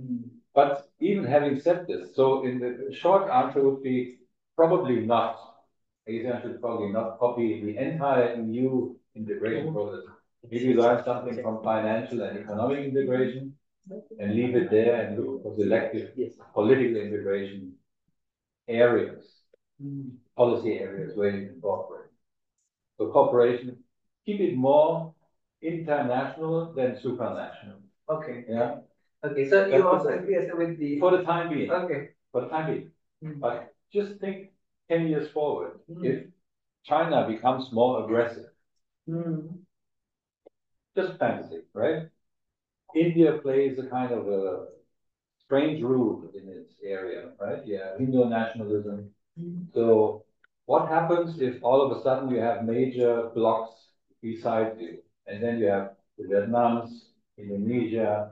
But even having said this, so in the short answer would be probably not. ASEAN should probably not copy the entire EU integration process. Maybe learn something from financial and economic integration and leave it there and look for selective political integration areas, policy areas where you can cooperate. So cooperation, keep it more international than supranational. Okay. Yeah. Okay. So you also agree with the for the time being. Okay. For the time being. But just think 10 years forward. If China becomes more aggressive, just fantasy, right? India plays a kind of a strange rule in its area, right? Yeah, Hindu nationalism. So what happens if all of a sudden you have major blocks beside you, and then you have the Vietnams, Indonesia,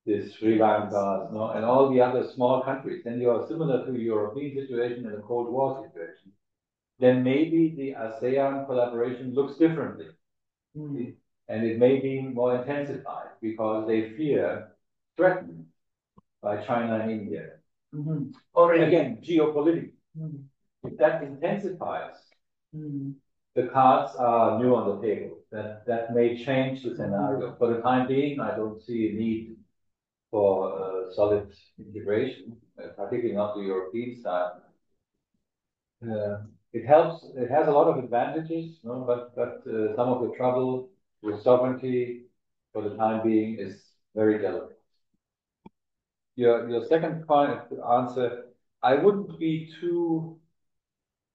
the Sri Lanka, and all the other small countries? Then you are similar to the European situation and the Cold War situation. Then maybe the ASEAN collaboration looks differently. And it may be more intensified because they fear threatened by China and India. Or again, geopolitics. If that intensifies, the cards are new on the table. That may change the scenario. For the time being, I don't see a need for solid integration, particularly not the European style. It helps. It has a lot of advantages, no? But some of the trouble with sovereignty, for the time being, is very delicate. Your second point answer, I wouldn't be too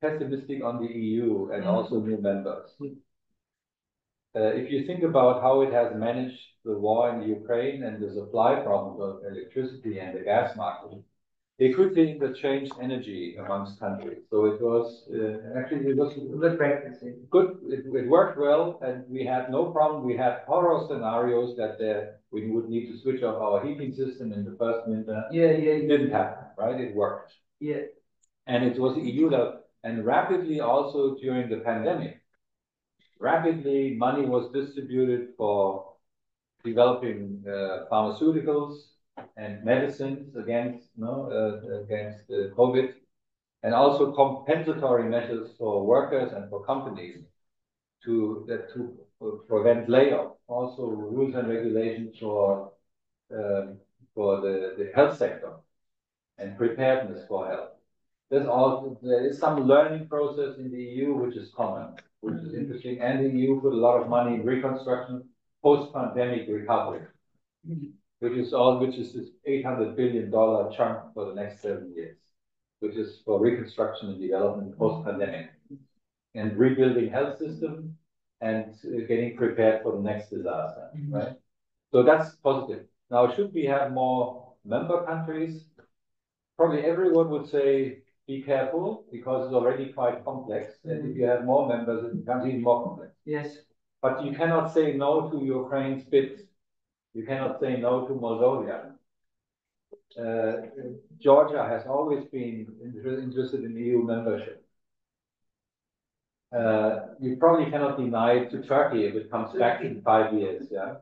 pessimistic on the EU and also new members. If you think about how it has managed the war in Ukraine and the supply problems of electricity and the gas market, they quickly interchanged energy amongst countries. So it was actually it was Good practice. good. It worked well, and we had no problem. We had horror scenarios that we would need to switch off our heating system in the first winter. It didn't happen, right? It worked. Yeah. And it was the EU that, and rapidly also during the pandemic, rapidly money was distributed for developing pharmaceuticals and medicines against COVID, and also compensatory measures for workers and for companies to prevent layoff. Also rules and regulations for the health sector and preparedness for health. There is some learning process in the EU which is common, which is interesting, and the EU put a lot of money in reconstruction, post-pandemic recovery, which is this $800 billion chunk for the next 7 years, which is for reconstruction and development post-pandemic, and rebuilding health system and getting prepared for the next disaster, right? So that's positive. Now, should we have more member countries? Probably everyone would say, be careful, because it's already quite complex. And if you have more members, it becomes even more complex. Yes. But you cannot say no to Ukraine's bid. You cannot say no to Moldova. Georgia has always been interested in EU membership. You probably cannot deny it to Turkey if it comes back in 5 years. Yeah.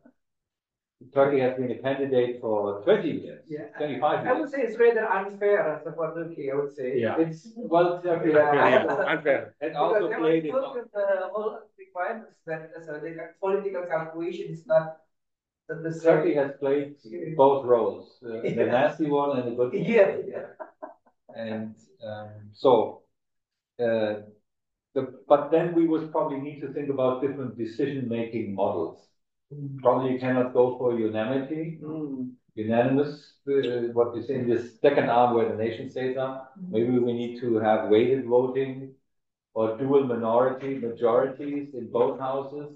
Turkey has been a candidate for 20 years, 25 years. I would say it's rather unfair for Turkey, I would say. Yeah. It's, well, Turkey Unfair. and also played it. The whole requirements that the political calculation is not the same. Turkey has played both roles, the nasty one and the good one. Yeah. And but then we would probably need to think about different decision-making models. Probably you cannot go for unanimous, what you say in this second arm where the nation states are. Maybe we need to have weighted voting or dual majorities in both houses.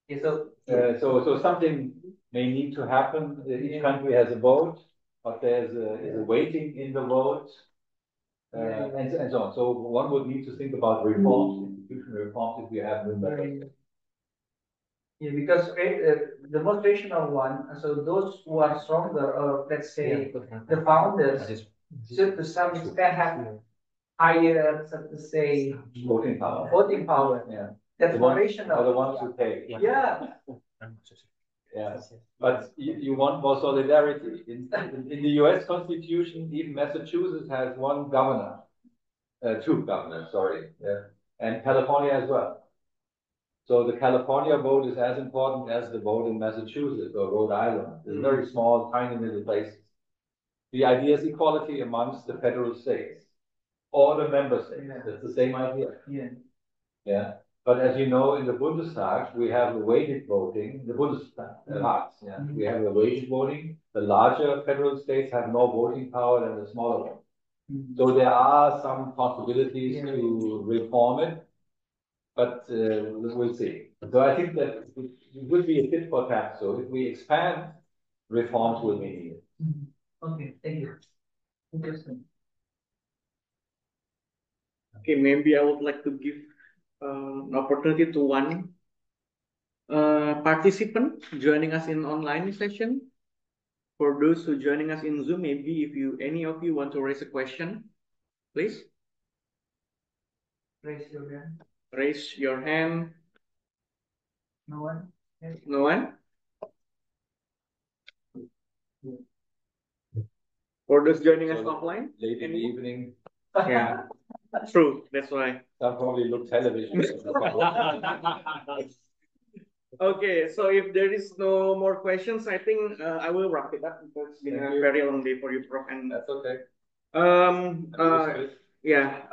So something may need to happen. Each country has a vote, but there's a weighting in the vote, and so on. So one would need to think about reforms, institutional reforms, if we have members. Yeah, because the most rational one, so those who are stronger, or let's say the founders, should to some extent have higher, so to say, Voting power. voting power. Yeah. That's more Are rational. the ones who pay. Yeah. Yeah. But you want more solidarity. In the US Constitution, even Massachusetts has one governor, two governors, sorry, and California as well. So the California vote is as important as the vote in Massachusetts or Rhode Island. They're very small, tiny little places. The idea is equality amongst the federal states or the member states. That's the same idea. Yeah. But as you know, in the Bundestag, we have a weighted voting. The Bundestag, we have a weighted voting. The larger federal states have more voting power than the smaller ones. So there are some possibilities to reform it. But we'll see. So I think that it will be a fit for tat. So if we expand, reforms will be needed. Okay, thank you. Interesting. Okay, maybe I would like to give an opportunity to one participant joining us in online session. For those who joining us in Zoom, maybe if any of you want to raise a question, please. Raise your hand. Raise your hand. No one? Yes. No one? For those joining us offline? Late in the evening. Yeah, true. That's why. Some probably look television. Okay, so if there is no more questions, I think I will wrap it up because it's been a very long day for you, Prof. And that's okay. Yeah.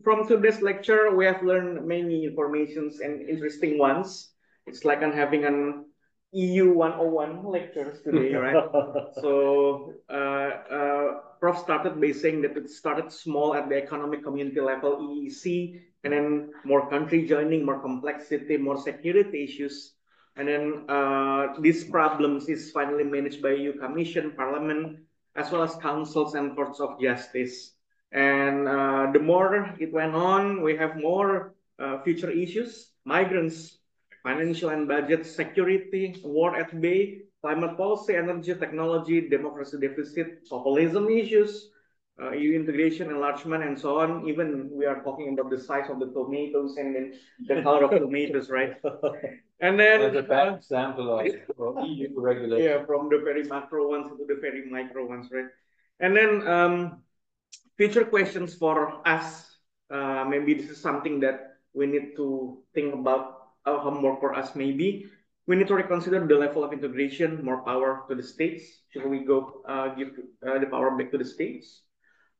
From today's lecture, we have learned many informations and interesting ones. It's like I'm having an EU 101 lectures today, right? So, Prof started by saying that it started small at the economic community level, EEC, and then more country joining, more complexity, more security issues. And then these problems is finally managed by EU Commission, Parliament, as well as councils and courts of justice. And the more it went on, we have more future issues, migrants, financial and budget security, war at bay, climate policy, energy, technology, democracy deficit, populism issues, EU integration, enlargement, and so on. Even we are talking about the size of the tomatoes and then the color of tomatoes, right? And then as a bad example of EU regulation. Yeah, from the very macro ones to the very micro ones, right? And then future questions for us. Maybe this is something that we need to think about homework for us. Maybe we need to reconsider the level of integration, more power to the states. Should we go give the power back to the states,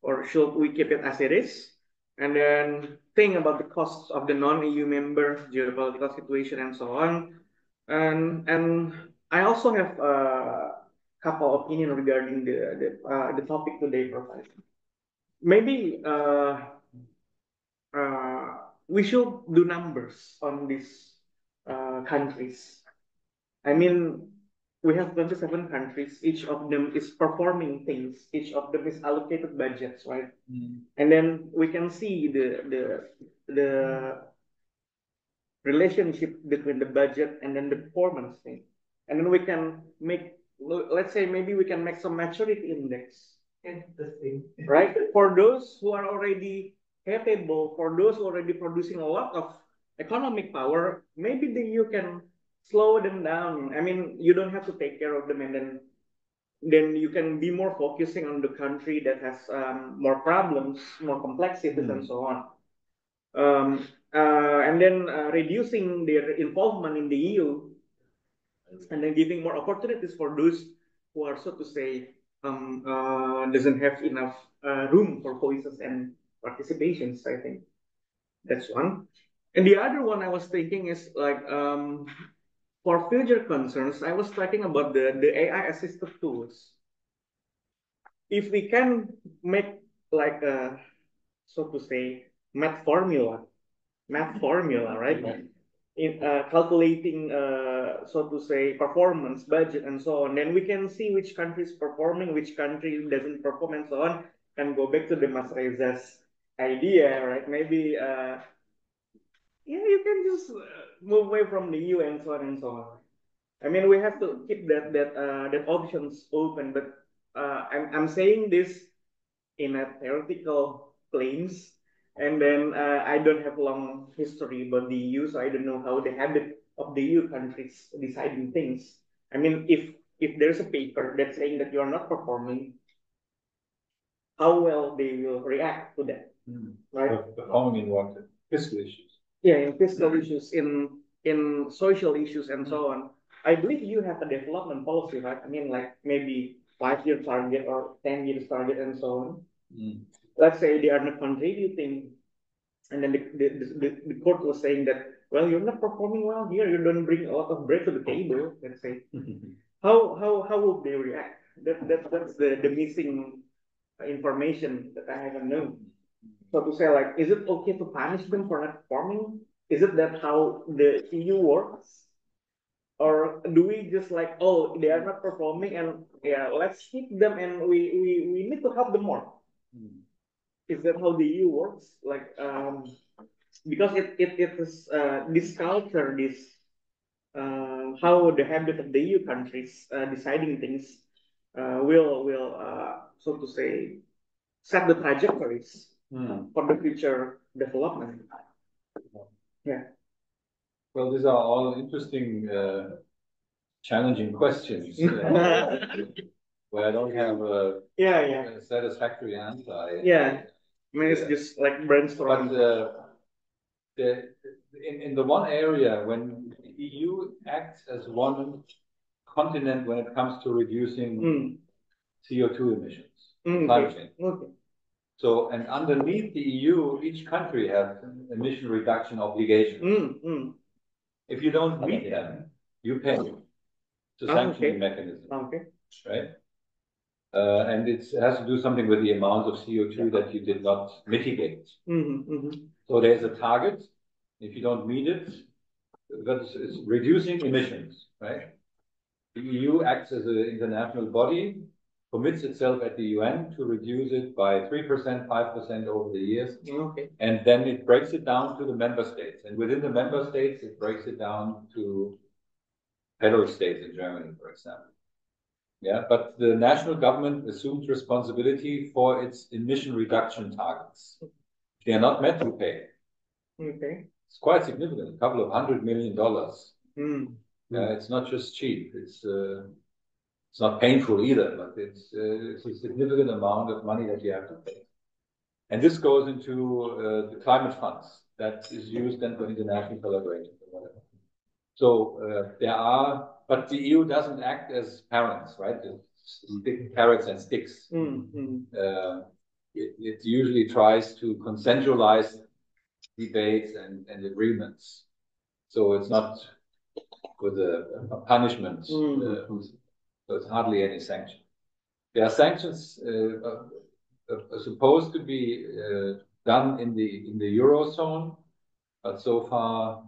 or should we keep it as it is? And then think about the costs of the non-EU member, geopolitical situation, and so on. And I also have a couple opinion regarding the topic today, Professor. Maybe we should do numbers on these countries. I mean, we have 27 countries. Each of them is performing things. Each of them is allocated budgets, right? And then we can see the relationship between the budget and then the performance thing. And then we can make, let's say, maybe we can make some maturity index. Interesting. Right? For those who are already capable, for those who are already producing a lot of economic power, maybe you can slow them down. I mean, you don't have to take care of them, and then you can be more focusing on the country that has more problems, more complexities, and so on. And then reducing their involvement in the EU, and then giving more opportunities for those who are, so to say, doesn't have enough room for voices and participations. I think that's one. And the other one I was thinking is like for future concerns, I was talking about the AI assisted tools. If we can make like a, so to say, math formula, right? In calculating, so to say, performance, budget, and so on. Then we can see which country is performing, which country doesn't perform, and so on. And go back to the Mas Reza's idea, right? Maybe, yeah, you can just move away from the EU and so on and so on. I mean, we have to keep that options open. But I'm saying this in a theoretical claims, and then I don't have long history about the EU, so I don't know how the habit of the EU countries deciding things. I mean, if there's a paper that's saying that you're not performing, how well they will react to that, right? Performing in what? Fiscal issues. Yeah, in fiscal issues, in social issues, and so on. I believe you have a development policy, right? I mean, like maybe 5 year target or 10 years target, and so on. Let's say they are not contributing, and then the court was saying that, well, you're not performing well here, you don't bring a lot of bread to the table, let's say. How would they react? That's the missing information that I haven't known. So to say, like, is it okay to punish them for not performing? Is it that how the EU works? Or do we just like, oh, they are not performing, and yeah, let's keep them, and we need to help them more? Is that how the EU works? Like, because it is this culture, this how the habit of the EU countries deciding things will so to say set the trajectories for the future development. Yeah. Well, these are all interesting, challenging questions where I don't have a satisfactory answer. Yeah. I mean, it's just like brainstorming. But in the one area, when the EU acts as one continent when it comes to reducing CO2 emissions, climate change. Okay. So, and underneath the EU, each country has emission reduction obligations. If you don't meet them, you pay. It's a sanctioning mechanism. Right? And it has to do something with the amount of CO2 that you did not mitigate. So there's a target. If you don't meet it, that is reducing emissions, right? The EU acts as an international body, commits itself at the UN to reduce it by 3%, 5% over the years. And then it breaks it down to the member states. And within the member states, it breaks it down to federal states in Germany, for example. Yeah, but the national government assumes responsibility for its emission reduction targets. They are not meant to pay. It's quite significant, a couple of $100 million. It's not just cheap. It's not painful either, but it's a significant amount of money that you have to pay. And this goes into the climate funds that is used then for international collaboration or whatever. So there are, but the EU doesn't act as parents, right? It's carrots and sticks. It usually tries to consensualize debates and agreements. So it's not with a punishment. So it's hardly any sanction. There are sanctions supposed to be done in the Eurozone, but so far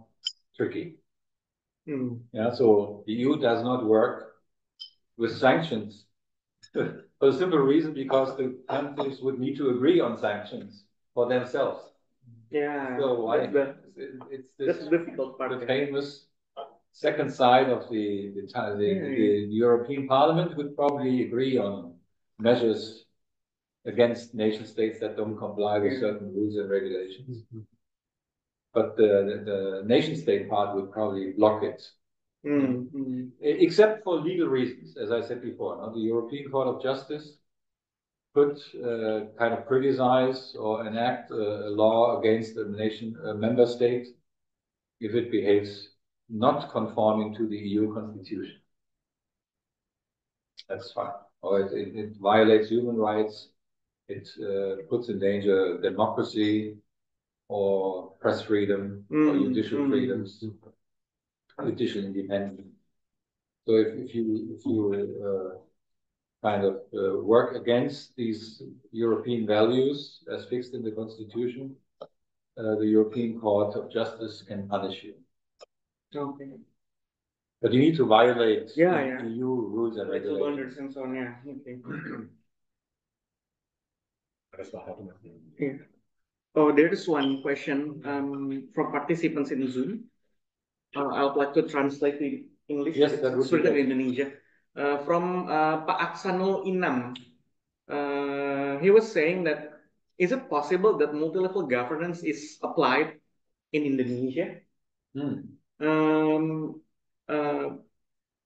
tricky. Yeah, so the EU does not work with sanctions for the simple reason because the countries would need to agree on sanctions for themselves. Yeah, so it's this difficult part. The famous second side of the European Parliament would probably agree on measures against nation states that don't comply with certain rules and regulations. But the nation state part would probably block it. Except for legal reasons, as I said before. Now, the European Court of Justice could kind of criticize or enact a law against a member state if it behaves not conforming to the EU constitution. That's fine. Or it violates human rights, it puts in danger democracy or press freedom or judicial freedoms, judicial independence. So if you kind of work against these European values as fixed in the constitution, the European Court of Justice can punish you. But you need to violate EU rules and regulations. And so on, Oh, there is one question from participants in Zoom. I would like to translate in English. Yes, that would be written in Indonesia. From Pak Aksano Inam. He was saying that is it possible that multi-level governance is applied in Indonesia?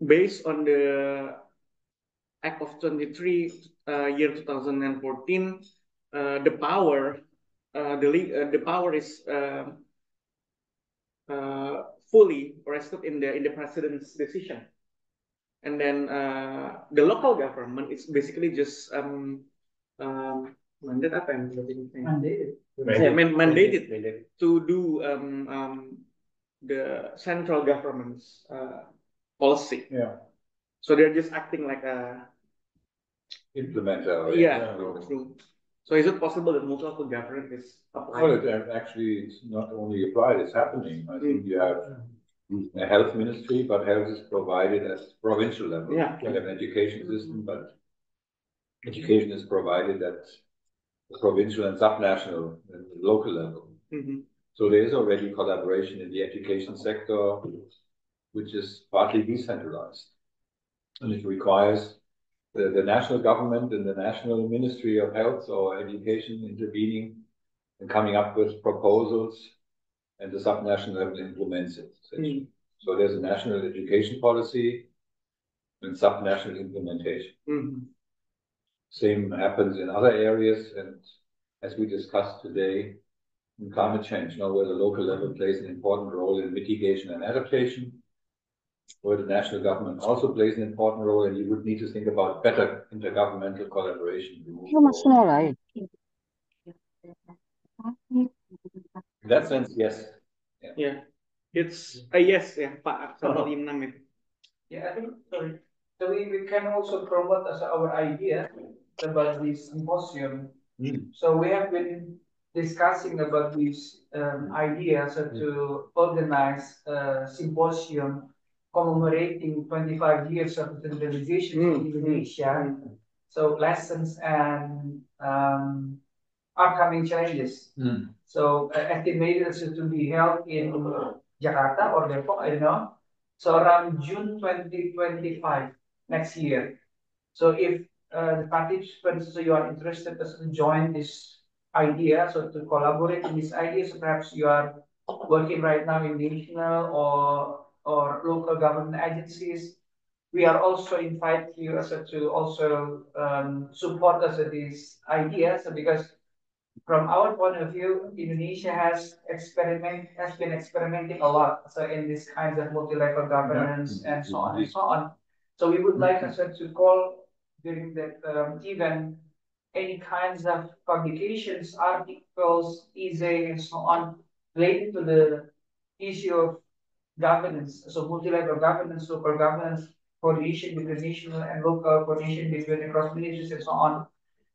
Based on the Act of 23, year 2014, the power is fully rested in the president's decision, and then the local government is basically just mandated to do the central government's policy. So they're just acting like a implementer. True. So is it possible that multi-level governance is applied? Well, it's not only applied, it's happening. I think you have a health ministry, but health is provided at provincial level. You have an education system, but education is provided at the provincial and subnational and local level. So there is already collaboration in the education sector, which is partly decentralized. And it requires the national government and the National Ministry of Health or Education intervening and coming up with proposals, and the subnational level implements it. So there's a national education policy and subnational implementation. Same happens in other areas, and as we discussed today, in climate change, now where the local level plays an important role in mitigation and adaptation, where the national government also plays an important role, and you would need to think about better intergovernmental collaboration. In that sense, yes. Yeah, it's a yes, yeah, Pak Samuel Imnam itu. Yeah, I think sorry. So we can also promote as our idea about this symposium. So we have been discussing about this idea so to organize a symposium commemorating 25 years of decentralization in Indonesia. So lessons and upcoming challenges. So estimated to be held in Jakarta or Depok, I don't know. So around June 2025 next year. So if the participants, so you are interested to join this idea, so to collaborate in this idea, so perhaps you are working right now in national or local government agencies. We are also invite you also to also support us with this idea, so because from our point of view, Indonesia has been experimenting a lot. So in this kinds of multi-level governance and so on and so on. So we would like us to call during that event any kinds of publications, articles, essay, and so on related to the issue of governance. So multi-level governance, local governance, coordination between national and local, coordination between across ministries, and so on.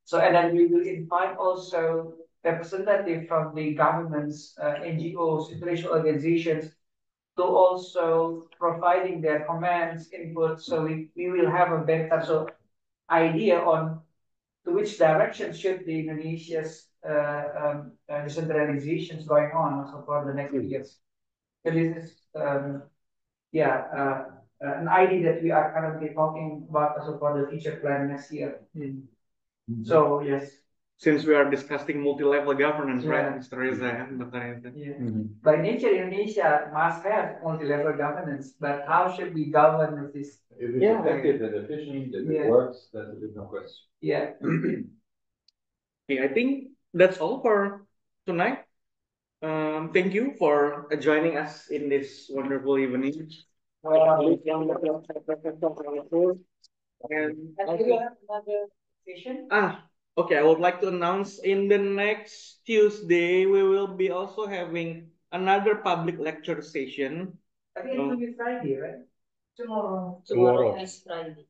So, and then we will invite also representative from the governments, NGOs, international organizations to also providing their comments, input. So we will have a better idea on to which direction should the Indonesia's decentralizations going on also for the next years. So this is an idea that we are currently talking about also for the future plan next year. So yes. Since we are discussing multi-level governance, Yeah. right, Mr. Reza? Yeah. By nature, Indonesia must have multi-level governance, but how should we govern with this? If it's effective and efficient, if it works, that's a different question. Yeah. Okay, I think that's all for tonight. Thank you for joining us in this wonderful evening. And another session. Okay, I would like to announce in the next Tuesday, we will be also having another public lecture session. I think it will be Friday, right? Tomorrow. Tomorrow. Next Friday.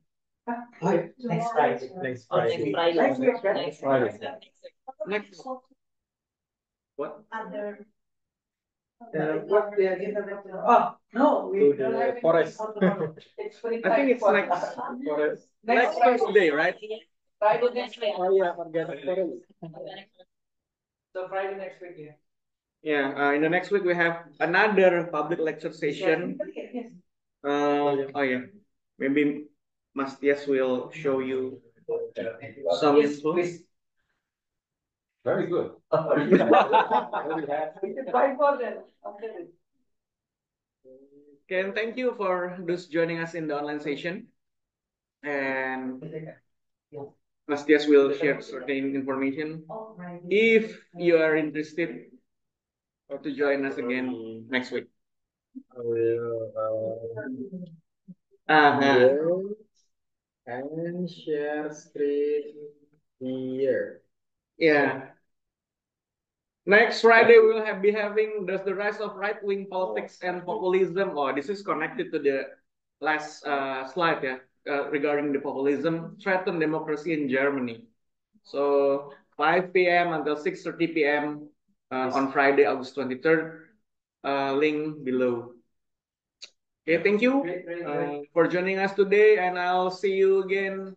Next Friday. Next Friday. Next week, right? Next Friday. Next. What? Other. What the agenda? Oh, no, we To don't the have it forest. tomorrow. It's I think it's next Next Tuesday, right? Friday next week. Oh yeah, organic forest. So Friday next week, yeah. Yeah, in the next week we have another public lecture session. Yes. Oh yeah, maybe Mas Tias will show you some Yes, info. please. Very good. We can try for that. Okay. Okay, and thank you for those joining us in the online session. And Mas Tias will share certain information. If you are interested to join us again next week. I will Uh-huh. and share screen here. Yeah. Next Friday we will be having does the rise of right wing politics and populism. Oh, this is connected to the last slide, yeah, regarding the populism threaten democracy in Germany. So 5 p.m. until 6:30 p.m. On Friday, August 23rd. Link below. Okay, thank you for joining us today, and I'll see you again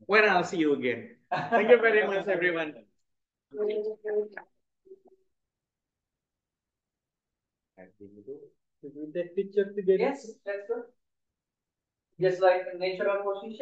when I'll see you again. Thank you very much, everyone. Did we take picture together? Yes, that's good. Just like a natural position.